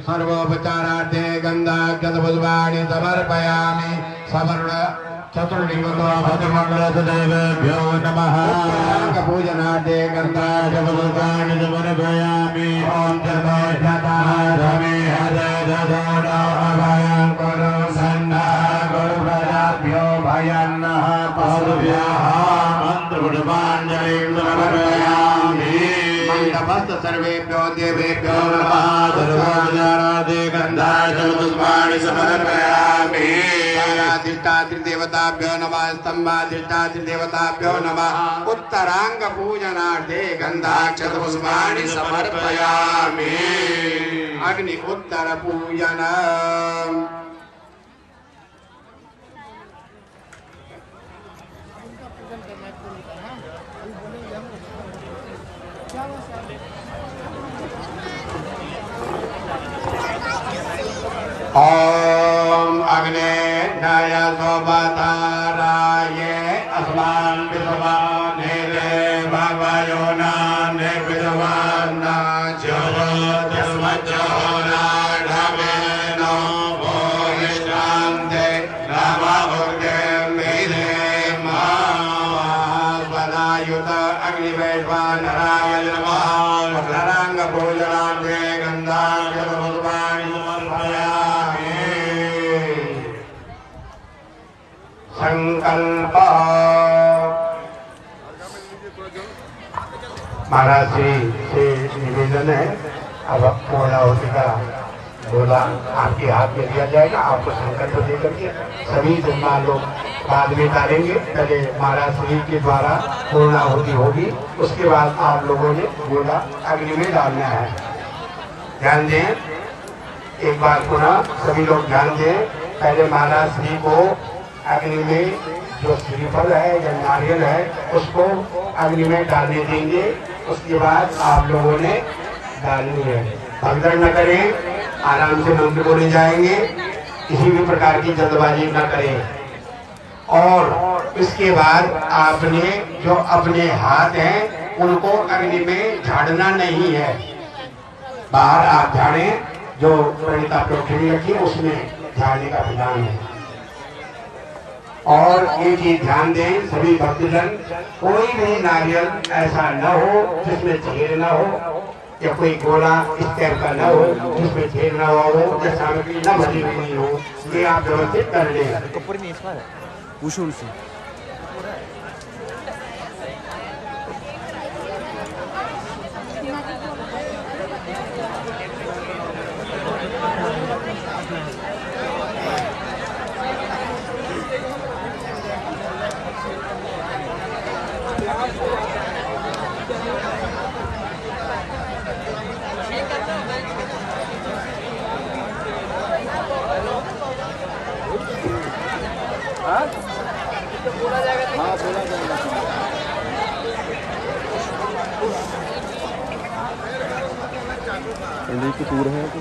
Speaker 2: सर्वोपचारार्थे गन्धाक्षतपुष्पाणि समर्पयामि। सवर्ण चतुर्लिंगतो भद्रमण्डलदेवेभ्यो नमः। पूजनार्थे गन्धाक्षतपुष्पाणि समर्पयामि। ओम जनो जदा रमे हरे जगो नो अभयं गुरु सन्ना गुरु प्रजाभ्यो भयन्नः पशुभ्यः। मंत्रपुष्पाञ्जलिं समर्पयामि। मण्डपस्थ सर्वेभ्यो देवेभ्यो नमः। सर्वोपचारार्थे गन्धाक्षतपुष्पाणि समर्पयामि। देवताभ्यो नमः। स्तंभाधिष्ठादेवताभ्यो नमः। उत्तरांग पूजनार्थे गंधाक्षतपुष्पाणि समर्पयामि। अग्नि उत्तर पूजन। ओम अग्ने नय सोबताराय अस्मान विद्वान भवयो नाम विद्वान नो भोष्ठान्ते नमोगे मेरे महायुत अग्निवैश्वानराय नमः। उत्तरांग पूजनार्थे गन्धाक्षतपुष्पाणि समर्पयामि। संकल्प। महाराज जी से निवेदन है, अब पूर्णाहुति का गोला आपके हाथ में दिया जाएगा। आपको संकल्प दे करके सभी जन्मा लोग बाद में डालेंगे। पहले महाराज श्री के द्वारा पूर्णाहुति होगी, उसके बाद आप लोगों ने गोला अग्नि में डालना है। ध्यान दें, एक बार पुनः सभी लोग ध्यान दें। पहले महाराज श्री को अग्नि में जो श्रीफल है या नारियल है उसको अग्नि में डालने देंगे। उसके बाद आप लोगों ने डालनी है। भगदड़ न करें, आराम से मंत्र बोले जाएंगे, किसी भी प्रकार की जल्दबाजी न करें। और इसके बाद आपने जो अपने हाथ हैं उनको अग्नि में झाड़ना नहीं है। बाहर आप झाड़ें, जो प्रणीता प्रोठनी रखी उसमें झाड़ने का विधान है। और एक ही ध्यान दें सभी भक्तजन, कोई भी नारियल ऐसा न हो जिसमें छेद न हो, या कोई गोला इस टाइप का न हो जिसमें छेद न हो, या सामग्री न भरी हुई हो, ये आप व्यवस्थित कर लें।
Speaker 1: की टूर है तो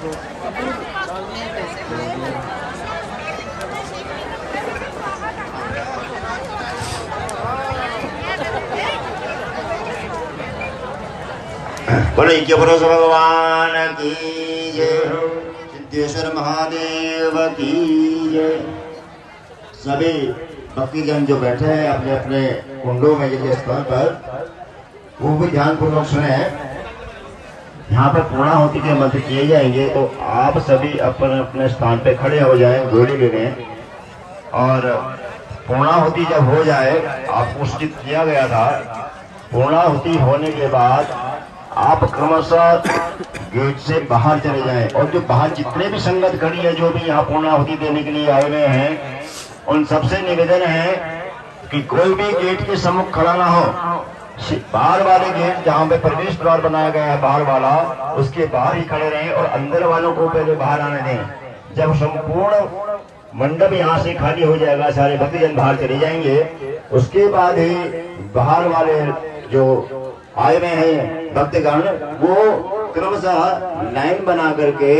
Speaker 8: बोले पुरुष भगवान की जय, सिद्धेश्वर महादेव की जय। सभी भक्तिजन जो बैठे हैं अपने अपने कुंडों में यज्ञ स्थान पर, वो भी ध्यान पूर्वक सुने। यहाँ पर पूर्णाहुति के मंत्र किए जाएंगे, तो आप सभी अपने अपने स्थान पे खड़े हो जाएं, गोली ले लें। और पूर्णाहुति जब हो जाए, आपको सूचित किया गया था, पूर्णाहुति होने के बाद आप क्रमशः गेट से बाहर चले जाएं और जो बाहर जितने भी संगत खड़ी है, जो भी यहाँ पूर्णाहुति देने के लिए आए हुए हैं, उन सबसे निवेदन है कि कोई भी गेट के सम्मुख खड़ा ना हो। बाहर वाले गेट जहाँ पे प्रवेश द्वार बनाया गया है बाहर वाला, उसके बाहर ही खड़े रहें और अंदर वालों को पहले बाहर आने दें। जब संपूर्ण मंडप यहाँ से खाली हो जाएगा, सारे भक्तजन बाहर चले जाएंगे, उसके बाद ही बाहर वाले जो आए हुए हैं भक्तगण, वो क्रमशः लाइन बना करके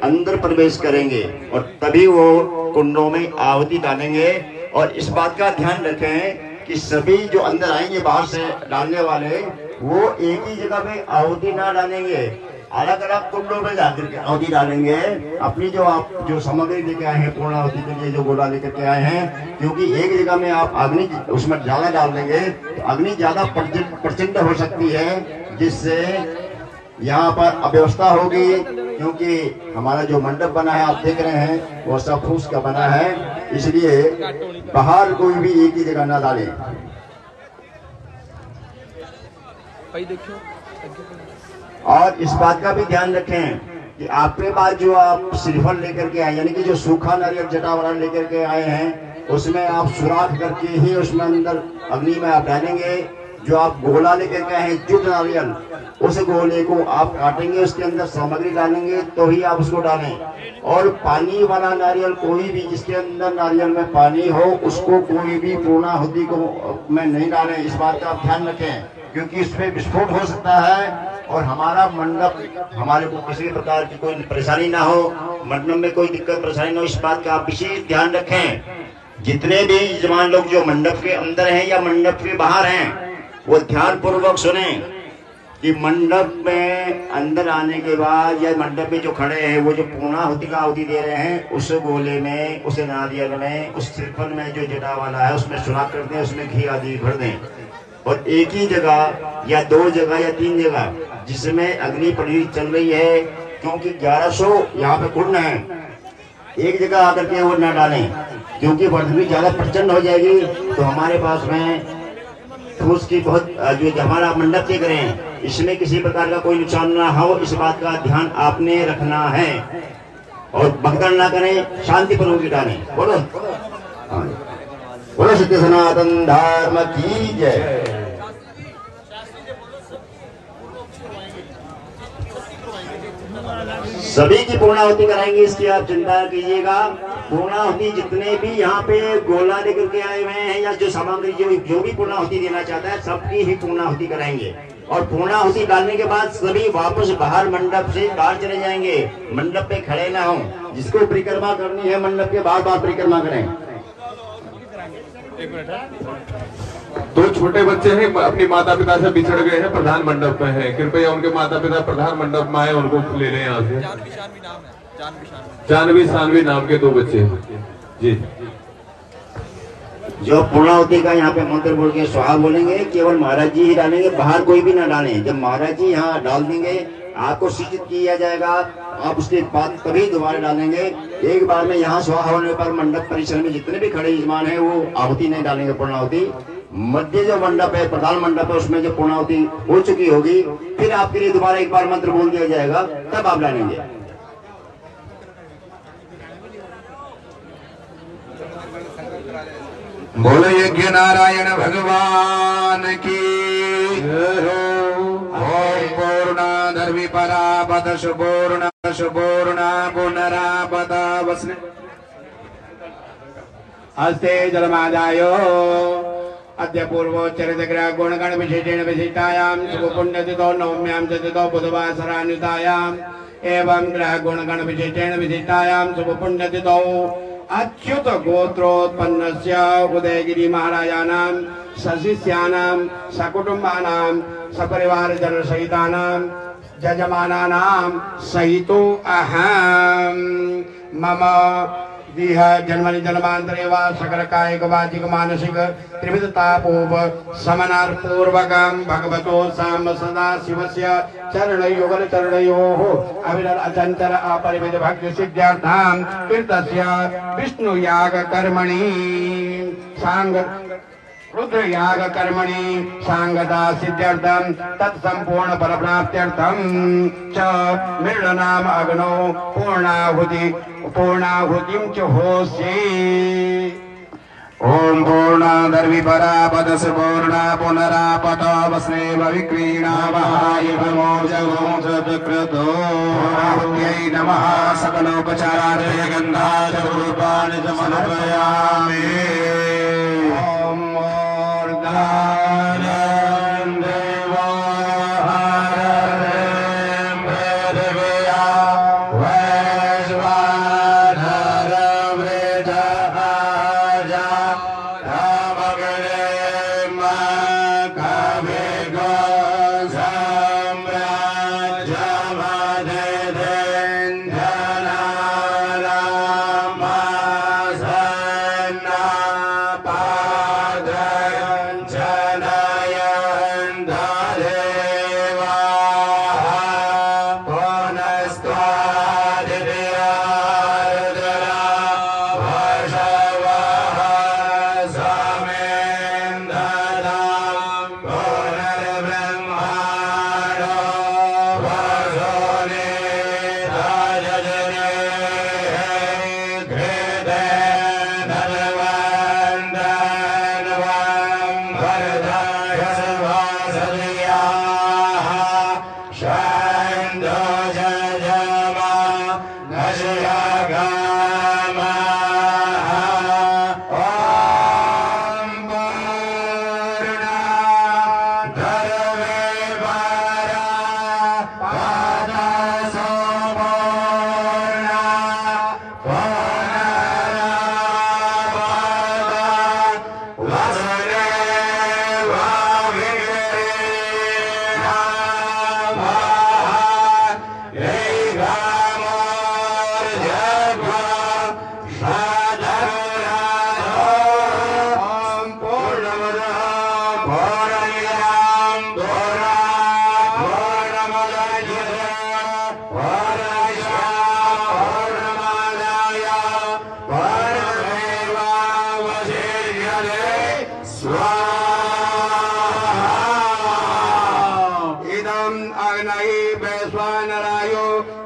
Speaker 8: अंदर प्रवेश करेंगे और तभी वो कुंडों में आहुति डालेंगे। और इस बात का ध्यान रखें कि सभी जो अंदर आएंगे बाहर से डालने वाले, वो एक ही जगह पे आहुति ना डालेंगे, अलग अलग कुंडों में जाकर के आहुति डालेंगे। अपनी जो आप जो सामग्री लेके आए हैं पूर्णाहुति के लिए, जो गोला लेकर के आए हैं, क्योंकि एक जगह में आप अग्नि उसमें ज्यादा डाल देंगे तो अग्नि ज्यादा प्रचंड हो सकती है, जिससे यहाँ पर अव्यवस्था होगी। क्योंकि हमारा जो मंडप बना है आप देख रहे हैं, वो सब फूस का बना है, इसलिए बाहर कोई भी एक ही जगह ना डाले। और इस बात का भी ध्यान रखें कि आपके पास जो आप श्रीफल लेकर के आए, यानी कि जो सूखा नारियल जटावरा लेकर के आए हैं, उसमें आप सुराख करके ही उसमें अंदर अग्नि में आप डालेंगे। जो आप गोला लेकर के आए हैं जुट नारियल, उस गोले को आप काटेंगे, उसके अंदर सामग्री डालेंगे तो ही आप उसको डालें। और पानी वाला नारियल, कोई भी जिसके अंदर नारियल में पानी हो, उसको कोई भी पूर्णाहुति को में नहीं डालें। इस बात का आप ध्यान रखें, क्योंकि इसमें विस्फोट हो सकता है और हमारा मंडप, हमारे को किसी प्रकार की कोई परेशानी ना हो, मंडप में कोई दिक्कत परेशानी ना हो, इस बात का आप विशेष ध्यान रखें। जितने भी यजमान लोग जो मंडप के अंदर हैं या मंडप के बाहर हैं, वो ध्यान पूर्वक सुने कि मंडप में अंदर आने के बाद या मंडप में जो खड़े हैं, वो जो पूर्णाहुति का आहुति दे रहे हैं, उस गोले में, उस नारियल में, उस श्रीफल में जो जटा वाला है, उसमें सुराख कर दें, उसमें घी आदि भर दें। और एक ही जगह या दो जगह या तीन जगह जिसमें अग्नि पड़ी चल रही है, क्योंकि 1100 यहाँ पे कुंड है, एक जगह आकर के वो न डालें, क्योंकि वर्धनी ज्यादा प्रचंड हो जाएगी। तो हमारे पास में उसकी बहुत जो हमारा मंडप देख रहे हैं, इसमें किसी प्रकार का कोई नुकसान ना हो, इस बात का ध्यान आपने रखना है। और भगदड़ ना करें, शांति पूर्वक डालें। बोलो बोलो सत्य सनातन धर्म की जय। सभी की पूर्णाहुति कराएंगे, इसकी आप चिंता कीजिएगा। पूर्णाहुति जितने भी यहाँ पे गोला लेकर के आए हुए हैं या जो सामग्री जो भी पूर्णाहुति देना चाहता है, सबकी ही पूर्णाहुति कराएंगे। और पूर्णाहुति डालने के बाद सभी वापस बाहर मंडप से बाहर चले जाएंगे, मंडप पे खड़े ना हो। जिसको परिक्रमा करनी है मंडप के बार बार परिक्रमा करें।
Speaker 6: दो छोटे बच्चे हैं, अपनी माता पिता से बिछड़ गए हैं, प्रधान मंडप में हैं। कृपया उनके माता पिता प्रधान मंडप में आए, उनको ले लें यहाँ से। जानवी सानवी नाम के दो बच्चे जी।
Speaker 8: जो पूर्णाहुति का यहाँ पे मंत्र बोल के स्वाहा बोलेंगे, केवल महाराज जी ही डालेंगे, बाहर कोई भी ना डालें। जब महाराज जी यहाँ डाल देंगे, आपको सूचित किया जाएगा, आप उसके बाद तभी दोबारा डालेंगे। एक बार में यहाँ स्वाहा होने पर मंडप परिसर में जितने भी खड़े यजमान हैं, वो आहुति नहीं डालेंगे पूर्णाहुति। मध्य जो मंडप है, प्रधान मंडप है, उसमें जो पूर्णाहुति हो चुकी होगी, फिर आपके लिए दोबारा एक बार मंत्र बोल दिया जाएगा, तब आप डालेंगे।
Speaker 2: बोलो यज्ञ नारायण भगवान की। ओम पूर्णा धर्मी परा पद सुपूर्ण सुपूर्णा पुनरापदा वस्ने हस्ते जलमादायो अद्य पूर्वोच्चरित ग्रह गुणगण विशेषेण विशिष्टायां शुभ पुण्यतिथौ नवम्यां तिथौ बुधवासरान्वितायाम् एवं ग्रह गुणगण विशेषेण विशिष्टायां शुभ पुण्यतिथौ अच्युत गोत्रोत्पन्नस्य उदयगिरि महाराजानां सशिष्यानां सकुटुम्बानां सपरिवार जन सहितानां जजमानानां सहितो अहं मम दिह जन्मनि जन्मांतरे वा सकल कायिक वाचिक मानसिक त्रिविध तापोप समनार्पूर्वकं भगवतो साम्ब सदा शिवस्य चरणयोगल चरणयोः अविरल अचंचल अपरिमित भक्ति सिद्ध्यर्थं कीर्तस्य विष्णु याग कर्मणि सांग रुद्रयाग कर्मणि सांगता सिद्ध्यर्थम तत्संपूर्ण फल प्राप्त्यर्थम च मृडनाम अग्नौ पूर्णाहुतिं च होस्ये। ओम पूर्णादर्वि परापदस पूर्णा पुनरापत वस्नेव विक्रीणा महायुगमोजगोंसकृतो पूर्णाहुत्यै नमः। सकलोपचारार्थ गन्धारूपाणि च समर्पयामि। ओम मूर्धानं देवो हरं पृथिव्या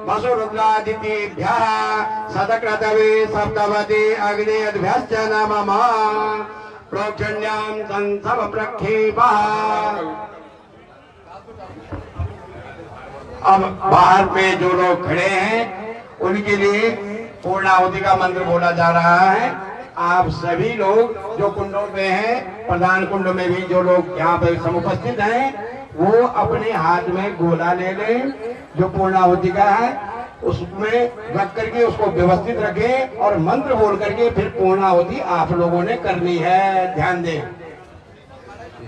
Speaker 2: वसुरुद्रादितेभ्यः सदक्रतवे सप्तवती अग्नेयद्भ्यश्च नमः। प्रोक्षण्यां संसव प्रक्षेपः। अब बाहर पे जो लोग खड़े हैं उनके लिए पूर्णाहुति का मंत्र बोला जा रहा है। आप सभी लोग जो कुंडों पे हैं, प्रधान कुंड में भी जो लोग यहाँ पे समुपस्थित हैं, वो अपने हाथ में गोला ले लें जो पूर्णाहुति का है, उसमें रख करके उसको व्यवस्थित रखें और मंत्र बोल करके फिर पूर्णाहुति आप लोगों ने करनी है। ध्यान दें।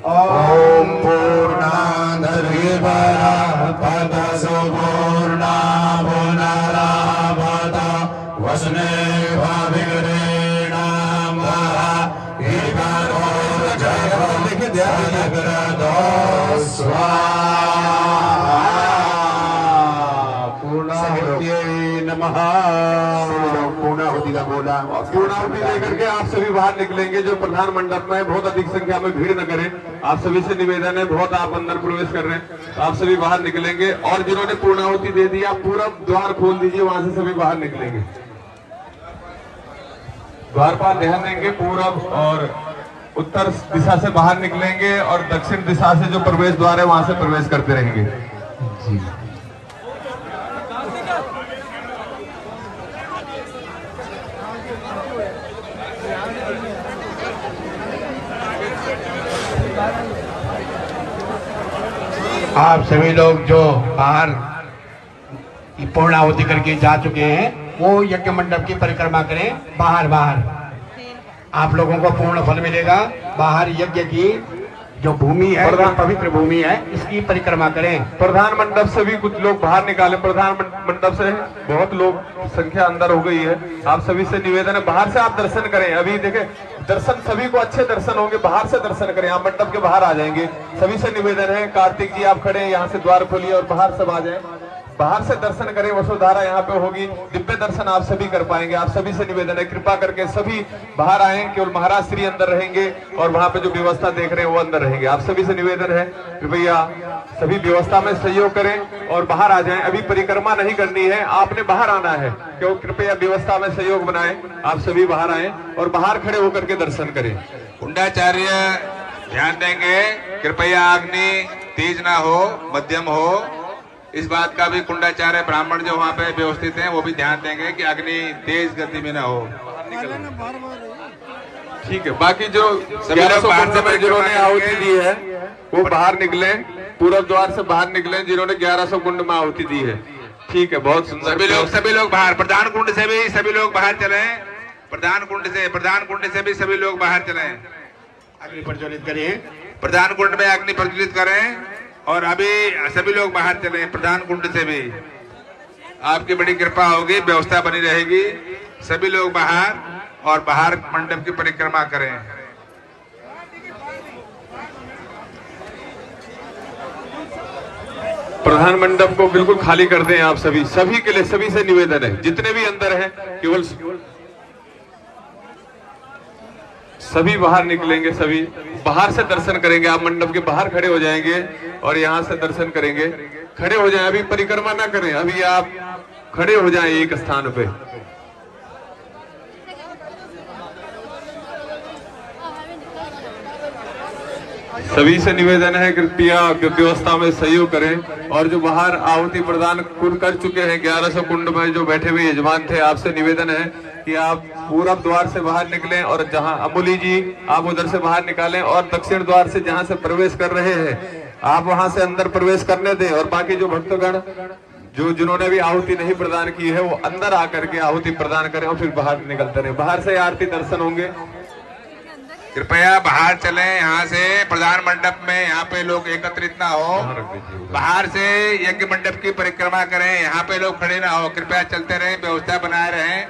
Speaker 2: ओम पूर्णादर्वि परापदसो पूर्णा पुनरापत वस्नेव विक्रीणा महायुगमोजगोंसकृतो पूर्णाहुति का बोला।
Speaker 6: पूर्णाहुति लेकर के आप सभी बाहर निकलेंगे। जो प्रधान मंडप में बहुत अधिक संख्या में भीड़ न करें। आप सभी से निवेदन है, बहुत आप अंदर प्रवेश कर रहे हैं तो आप सभी बाहर निकलेंगे। और जिन्होंने पूर्णाहुति दे दी, आप पूरा द्वार खोल दीजिए, वहां से सभी बाहर निकलेंगे। द्वार पर ध्यान देंगे, पूरब और उत्तर दिशा से बाहर निकलेंगे और दक्षिण दिशा से जो प्रवेश द्वार है वहां से प्रवेश करते रहेंगे। जी।
Speaker 2: आप सभी लोग जो बाहर पूर्णाहुति करके जा चुके हैं वो यज्ञ मंडप की परिक्रमा करें। बाहर आप लोगों को पूर्ण फल मिलेगा। बाहर यज्ञ की जो भूमि है, पवित्र भूमि है, इसकी परिक्रमा करें।
Speaker 6: प्रधान मंडप से भी कुछ लोग बाहर निकाले। प्रधान मंडप से बहुत लोग संख्या अंदर हो गई है। आप सभी से निवेदन है, बाहर से आप दर्शन करें। अभी देखें, दर्शन सभी को अच्छे दर्शन होंगे, बाहर से दर्शन करें। आप मंडप के बाहर आ जाएंगे। सभी से निवेदन है, कार्तिक जी आप खड़े हैं, यहाँ से द्वार खोलिए और बाहर सब आ जाए। बाहर से दर्शन करें। वसुधारा यहाँ पे होगी, दिव्य दर्शन आप सभी कर पाएंगे। आप सभी से निवेदन है, कृपा करके सभी बाहर आए। केवल महाराज श्री अंदर रहेंगे और वहां पे जो व्यवस्था देख रहे हैं वो अंदर रहेंगे। आप सभी से निवेदन है, कृपया सभी व्यवस्था में सहयोग करें और बाहर आ जाएं। अभी परिक्रमा नहीं करनी है, आपने बाहर आना है। क्यों? कृपया व्यवस्था में सहयोग बनाएं, आप सभी बाहर आए और बाहर खड़े होकर के दर्शन करें।
Speaker 9: कुंडाचार्य ध्यान देंगे, कृपया अग्नि तेज ना हो, मध्यम हो। इस बात का भी कुंडाचार्य ब्राह्मण जो वहाँ पे व्यवस्थित हैं वो भी ध्यान देंगे कि अग्नि तेज गति में ना हो।
Speaker 6: ठीक है, बाकी जो 1100 कुंड में जिन्होंने आहुति दी है वो बाहर निकले, पूर्व द्वार से बाहर निकले जिन्होंने 1100 कुंड में आहुति दी है। ठीक है, बहुत सुंदर।
Speaker 9: सभी लोग बाहर, प्रधान कुंड से भी सभी लोग बाहर चले। प्रधान कुंड से भी सभी लोग बाहर चले।
Speaker 2: अग्नि प्रज्वलित करें,
Speaker 9: प्रधान कुंड में अग्नि प्रज्वलित करें और अभी सभी लोग बाहर चले। प्रधान कुंड से भी आपकी बड़ी कृपा होगी, व्यवस्था बनी रहेगी। सभी लोग बाहर और बाहर मंडप की परिक्रमा करें।
Speaker 6: प्रधान मंडप को बिल्कुल खाली कर दें आप सभी। सभी के लिए, सभी से निवेदन है, जितने भी अंदर हैं केवल सभी बाहर निकलेंगे। सभी बाहर से दर्शन करेंगे। आप मंडप के बाहर खड़े हो जाएंगे और यहाँ से दर्शन करेंगे। खड़े हो जाएं, अभी परिक्रमा ना करें, अभी आप खड़े हो जाएं एक स्थान पे। सभी से निवेदन है, कृपया व्यवस्था में सहयोग करें। और जो बाहर आहुति प्रदान कर चुके हैं 1100 कुंड में जो बैठे हुए यजमान थे, आपसे निवेदन है कि आप पूरब द्वार से बाहर निकलें और जहां अमूली जी आप उधर से बाहर निकालें और दक्षिण द्वार से जहां से प्रवेश कर रहे हैं आप वहां से अंदर प्रवेश करने दें। और बाकी जो भक्तगण जो जिन्होंने भी आहुति नहीं प्रदान की है वो अंदर आकर के आहुति प्रदान करें और फिर बाहर निकलते रहे। बाहर से आरती दर्शन होंगे।
Speaker 9: कृपया बाहर चलें यहाँ से। प्रधान मंडप में यहाँ पे लोग एकत्रित ना हो। बाहर से यज्ञ मंडप की परिक्रमा करें, यहाँ पे लोग खड़े ना हो। कृपया चलते रहें, व्यवस्था बनाए रहें।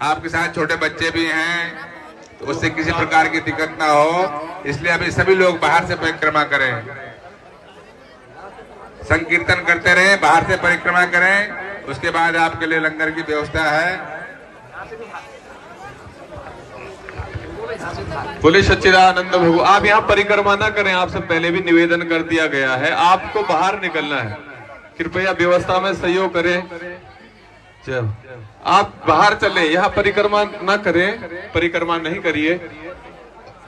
Speaker 9: आपके साथ छोटे बच्चे भी हैं तो उससे किसी प्रकार की दिक्कत ना हो, इसलिए अभी सभी लोग बाहर से परिक्रमा करें। संकीर्तन करते रहें, बाहर से परिक्रमा करें। उसके बाद आपके लिए लंगर की व्यवस्था है।
Speaker 6: बोले सच्चिदानंद प्रभु। आप यहाँ परिक्रमा ना करें, आपसे पहले भी निवेदन कर दिया गया है, आपको बाहर निकलना है। कृपया व्यवस्था में सहयोग करें। चल आप बाहर चले, यहाँ परिक्रमा ना करें, परिक्रमा नहीं करिए।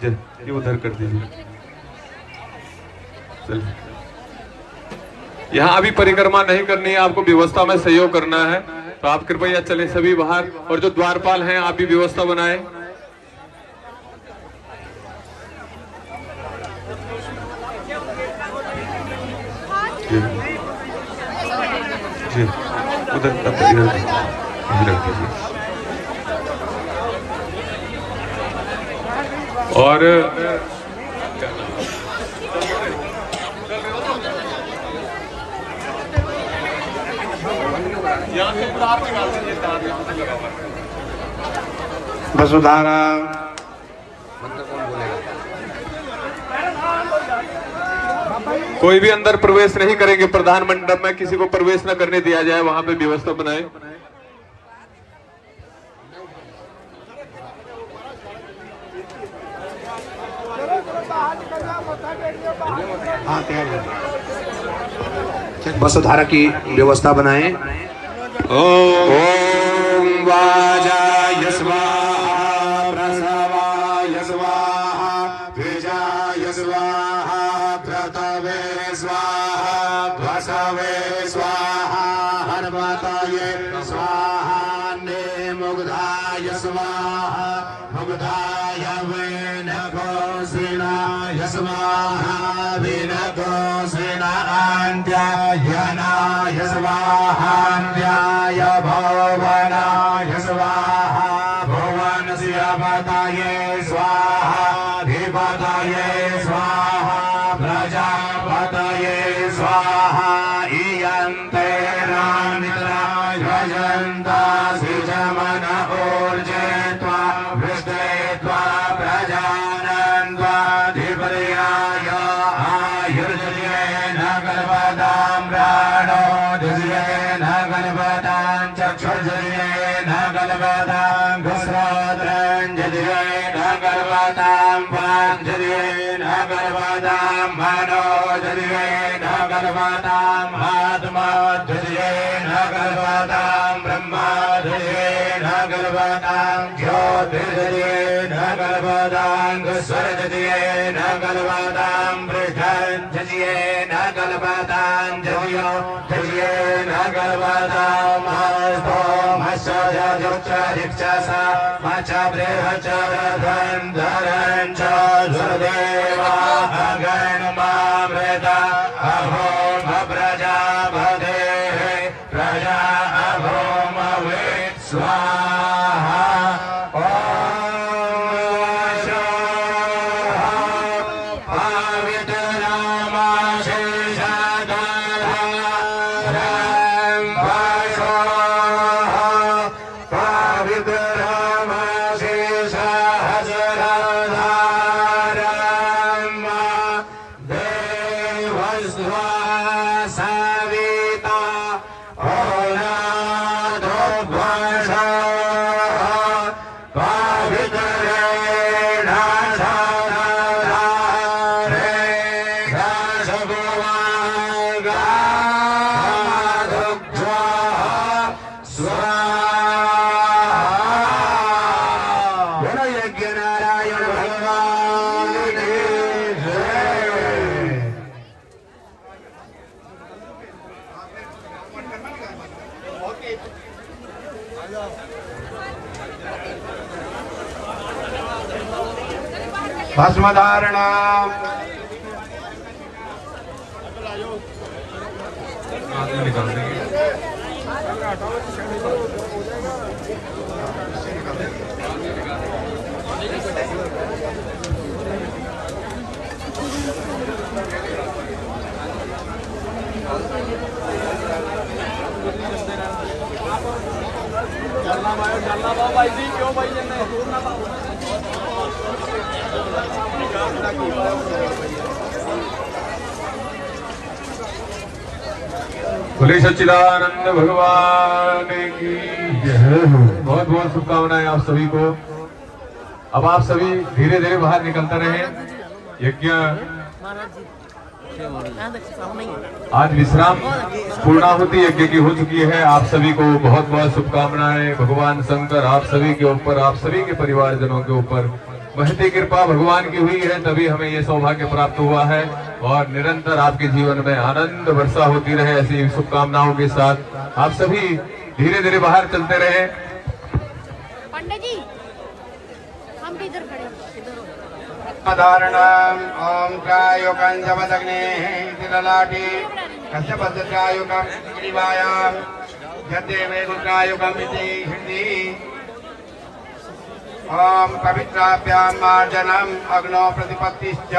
Speaker 6: ये उधर कर दीजिए। चल यहाँ अभी परिक्रमा नहीं करनी है, आपको व्यवस्था में सहयोग करना है। तो आप कृपया चले सभी बाहर। और जो द्वारपाल हैं आप भी व्यवस्था बनाएं। जी उधर रख दीजिए। और
Speaker 2: वसुधारा
Speaker 6: कोई भी अंदर प्रवेश नहीं करेंगे। प्रधान मंडप में किसी को प्रवेश न करने दिया जाए, वहां पे व्यवस्था बनाए।
Speaker 2: हाँ तैयार है। वसुधारा की व्यवस्था बनाएं। ओम वाजाय स्वाहा, प्रसवाय स्वाहा, द्विजाय स्वाहा, क्रतवे स्वाहा, वसवे स्वाहा, हनुमताये स्वाहा, नेमुग्धाय स्वाहा, मुग्धाय वेनकोसिनाय स्वाहा, वेनकोसिनान्त्यायनाय स्वाहा, अन्त्याय भवनाय स्वाहा, भुवनस्य पतये स्वाहा, धिपतये स्वाहा, प्रजापतये स्वाहा, इयन्ते रानिद्रा यजन्ता सिजमन ऊर्जे त्वा वृष्टे त्वा प्रजानन् त्वा धिपर्याय आयुर्जयेन गर्भदां प्राणो धिर्येण गर्भवतां वाञ्छदेन गर्भवतां मनोजदेन गर्भवतां आत्मजदेन गर्भवतां ब्रह्मजदेन गर्भवतां ज्योतिर्जदेन गर्भवतां स्वरजदेन गर्भवतां बृहज्जदेन गर्भवतां जयो जदेन गर्भवतां मस्तोमस्यजोच्चरिक्षसा मच बृहच्चरधं धरं च सुरदेवा अगणमामृता अभोम प्रजापते प्रजा अभोम स्वाहा भस्म धारणा
Speaker 6: निकाल देंगे।
Speaker 1: चलना पाओ भाई जी, क्यों भाई जन्ने दूर ना पाओ।
Speaker 6: बोले सच्चिदानंद भगवान की जय। बहुत बहुत शुभकामनाएं आप सभी को। अब आप सभी धीरे धीरे बाहर निकलते रहे। यज्ञ आज विश्राम पूर्णाहुति यज्ञ की हो चुकी है। आप सभी को बहुत बहुत शुभकामनाएं। भगवान शंकर आप सभी के ऊपर, आप सभी के परिवारजनों के ऊपर महती कृपा भगवान की हुई है, तभी हमें ये सौभाग्य प्राप्त हुआ है। और निरंतर आपके जीवन में आनंद वर्षा होती रहे, ऐसी शुभकामनाओं के साथ आप सभी धीरे धीरे बाहर चलते रहे।
Speaker 3: पंडित जी हम किधर खड़े?
Speaker 2: धारणम ओम कायुकं जपदग्ने तिललाटी कश्यपद्कायुकं ग्रीवायां यद्देवे रुद्रायुकं इति हिंदी। ओम पवित्राभ्यां मार्जनम अग्नो प्रतिपत्तिश्च।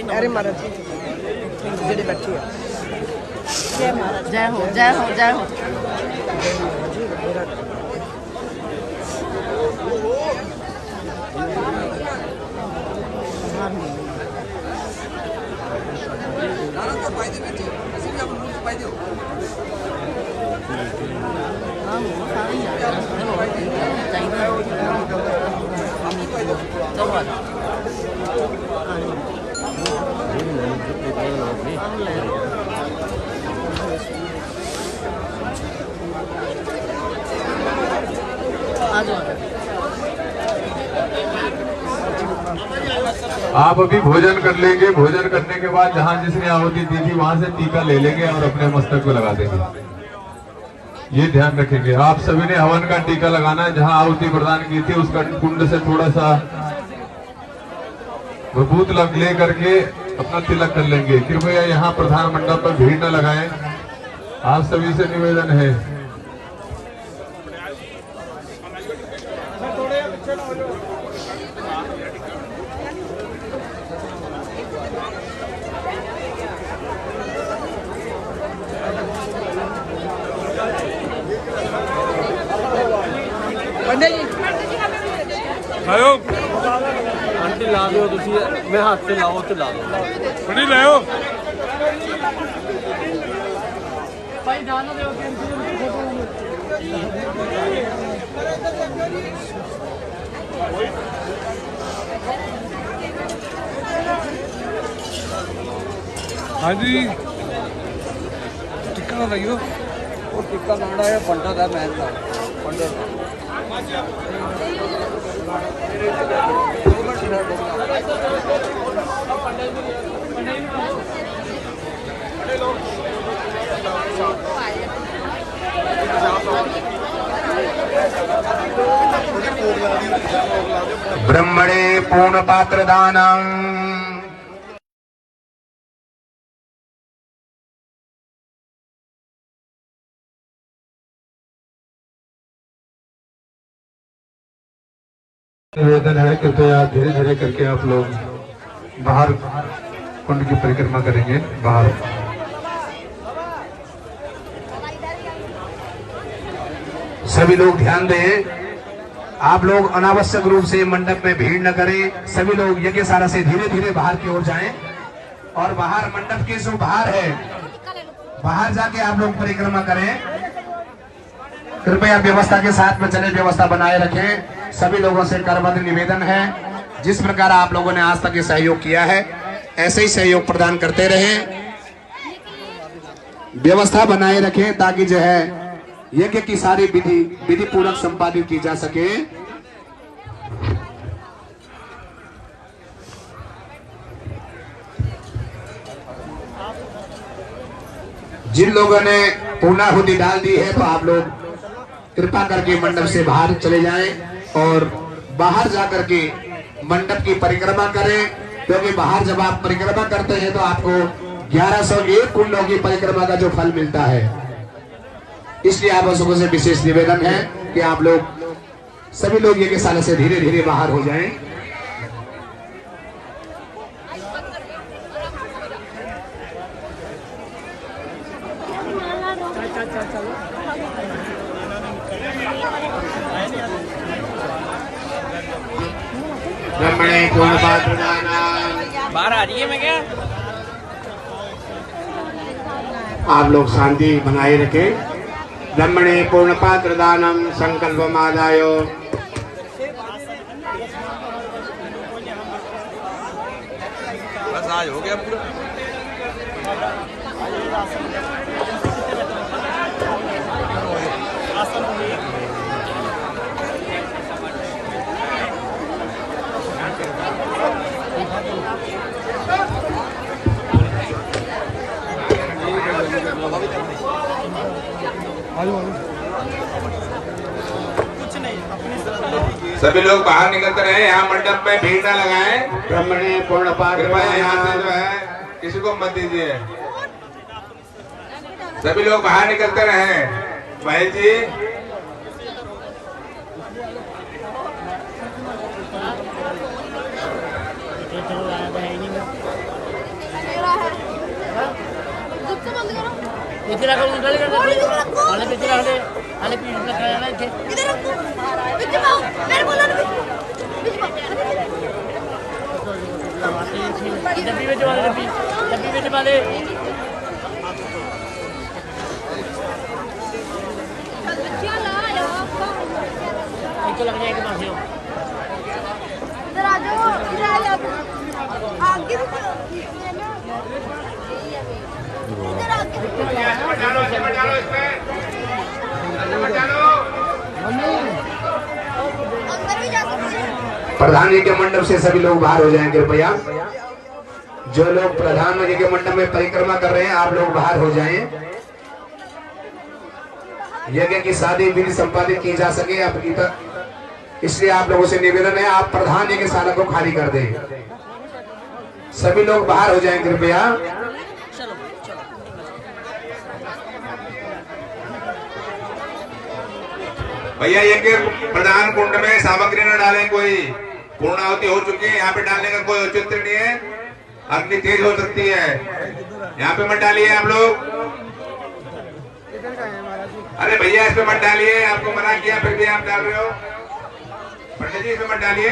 Speaker 3: अरे महाराज जी बैठी है। जय महाराज, जय हो जय हो जय हो।
Speaker 6: आप अभी भोजन कर लेंगे। भोजन करने के बाद जहां जिसने आहुति दी थी वहां से टीका ले लेंगे और अपने मस्तक पे लगा देंगे। ये ध्यान रखेंगे। आप सभी ने हवन का टीका लगाना है। जहां आहुति प्रदान की थी उसका कुंड से थोड़ा सा विभूत ले करके अपना तिलक कर लेंगे। कृपया यहाँ प्रधान मंडप पर भीड़ न लगाएं। आप सभी से निवेदन है।
Speaker 1: आयो आंटी ला दो तुसी, मैं हाथ से लाओ तो ला दो। बड़ी लाओ हाँ जी टिक्का ना लगियो
Speaker 5: वो टिक्का मांडा है पंडित है महल का पंडित
Speaker 2: ब्रह्मणे पूर्ण पात्र दानम।
Speaker 6: निवेदन है कृपया धीरे धीरे करके आप लोग बाहर कुंड की परिक्रमा करेंगे। बाहर
Speaker 2: सभी लोग ध्यान दें, आप लोग अनावश्यक रूप से मंडप में भीड़ न करें। सभी लोग यज्ञशाला से धीरे धीरे बाहर की ओर जाएं और बाहर मंडप के जो बाहर है बाहर जाके आप लोग परिक्रमा करें। कृपया व्यवस्था के साथ में चले, व्यवस्था बनाए रखें। सभी लोगों से करबद्ध निवेदन है, जिस प्रकार आप लोगों ने आज तक ये सहयोग किया है ऐसे ही सहयोग प्रदान करते रहें। व्यवस्था बनाए रखें ताकि जो है यज्ञ की सारी विधि पूर्वक संपादित की जा सके। जिन लोगों ने पूर्णाहुति डाल दी है तो आप लोग कृपा करके मंडप से बाहर चले जाएं और बाहर जाकर के मंडप की परिक्रमा करें, क्योंकि बाहर जब आप परिक्रमा करते हैं तो आपको 1101 कुंडों की परिक्रमा का जो फल मिलता है। इसलिए आप लोगों से विशेष निवेदन है कि आप लोग सभी लोग यज्ञशाला से धीरे धीरे बाहर हो जाएं। ब्रह्मणे पूर्ण पात्र दानम।
Speaker 1: बाहर आ रही है मैं क्या
Speaker 2: आप लोग शांति बनाए रखें। ब्रह्मणे पूर्ण पात्र दानम संकल्पम आदायो।
Speaker 9: बस आज हो गया पूरा। सभी लोग बाहर निकलते रहे, यहाँ मंडप में भीड़ न लगाएं।
Speaker 2: ब्रह्मणे पूर्ण पात्र
Speaker 9: कृपया यहाँ से जो है किसी को मत दीजिए। सभी लोग बाहर निकलते रहे। महेश जी
Speaker 2: प्रधान जी के मंडप से सभी लोग बाहर हो जाएं कृपया। जो लोग प्रधान जी के मंडप में परिक्रमा कर रहे हैं आप लोग बाहर हो जाएं। यज्ञ की सारी विधि संपादित की जा सके अपनी तक, इसलिए आप लोगों से निवेदन है आप प्रधान जी के शाला को खाली कर दें। सभी लोग बाहर हो जाएं कृपया।
Speaker 9: भैया यज्ञ प्रधान कुंड में सामग्री न डालें। कोई पूर्णाहुति हो चुकी है, यहाँ पे डालने का कोई औचित्य नहीं है, अग्नि तेज हो सकती है। यहाँ पे मत डालिए आप लोग। अरे भैया इस पे मत डालिए, आपको मना किया फिर भी आप डाल रहे हो। पंडित जी इस पे मत डालिए।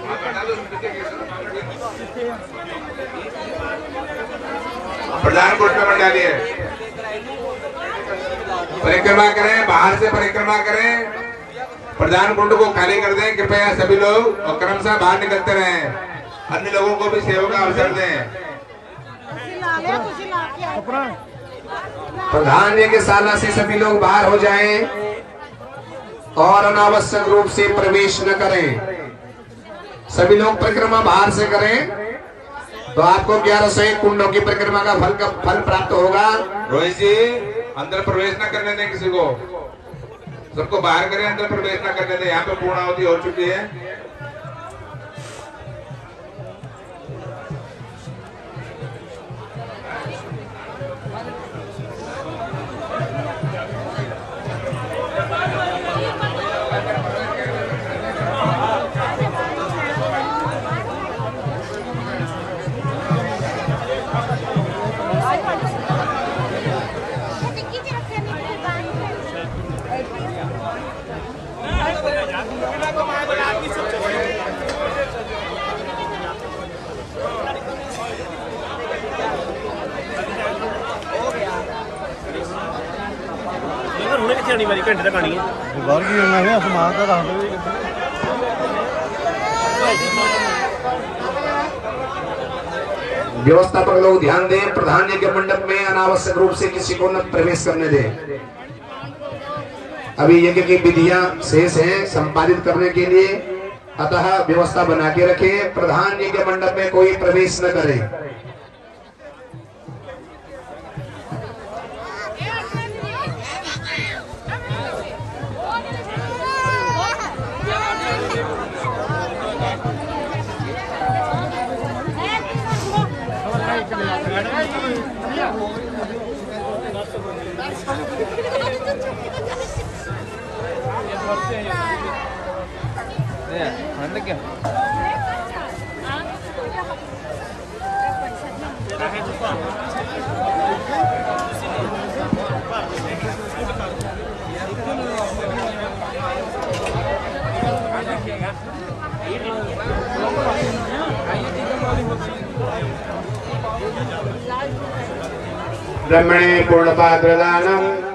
Speaker 9: आप हटा दो। प्रधान कुंड में मत डालिए। परिक्रमा करें, बाहर से परिक्रमा करें, प्रधान कुंड को खाली कर दें कृपया सभी लोग, और क्रमशः बाहर निकलते रहें। अन्य लोगों को भी सेवा का अवसर दें। प्रधान यज्ञशाला से सभी लोग बाहर हो जाएं और अनावश्यक रूप से प्रवेश न करें। सभी लोग परिक्रमा बाहर से करें तो आपको 1101 कुंडों की परिक्रमा का फल प्राप्त होगा। रोहित जी, अंदर प्रवेश न करने दें किसी को, सबको बाहर करें, अंदर प्रवेश न करने दें। यहाँ पे पूर्णाहुति हो चुकी है।
Speaker 1: वाली घंटे तक आनी है बाहर की होना है समान का रख दो।
Speaker 9: व्यवस्थापक लोग ध्यान दें, प्रधान यज्ञ मंडप में अनावश्यक रूप से किसी को न प्रवेश करने दें। अभी यज्ञ की विधियां शेष हैं संपादित करने के लिए, अतः व्यवस्था बना के रखें। प्रधान यज्ञ मंडप में कोई प्रवेश न करे।
Speaker 2: ब्रह्मणे पूर्णपात्रदानम्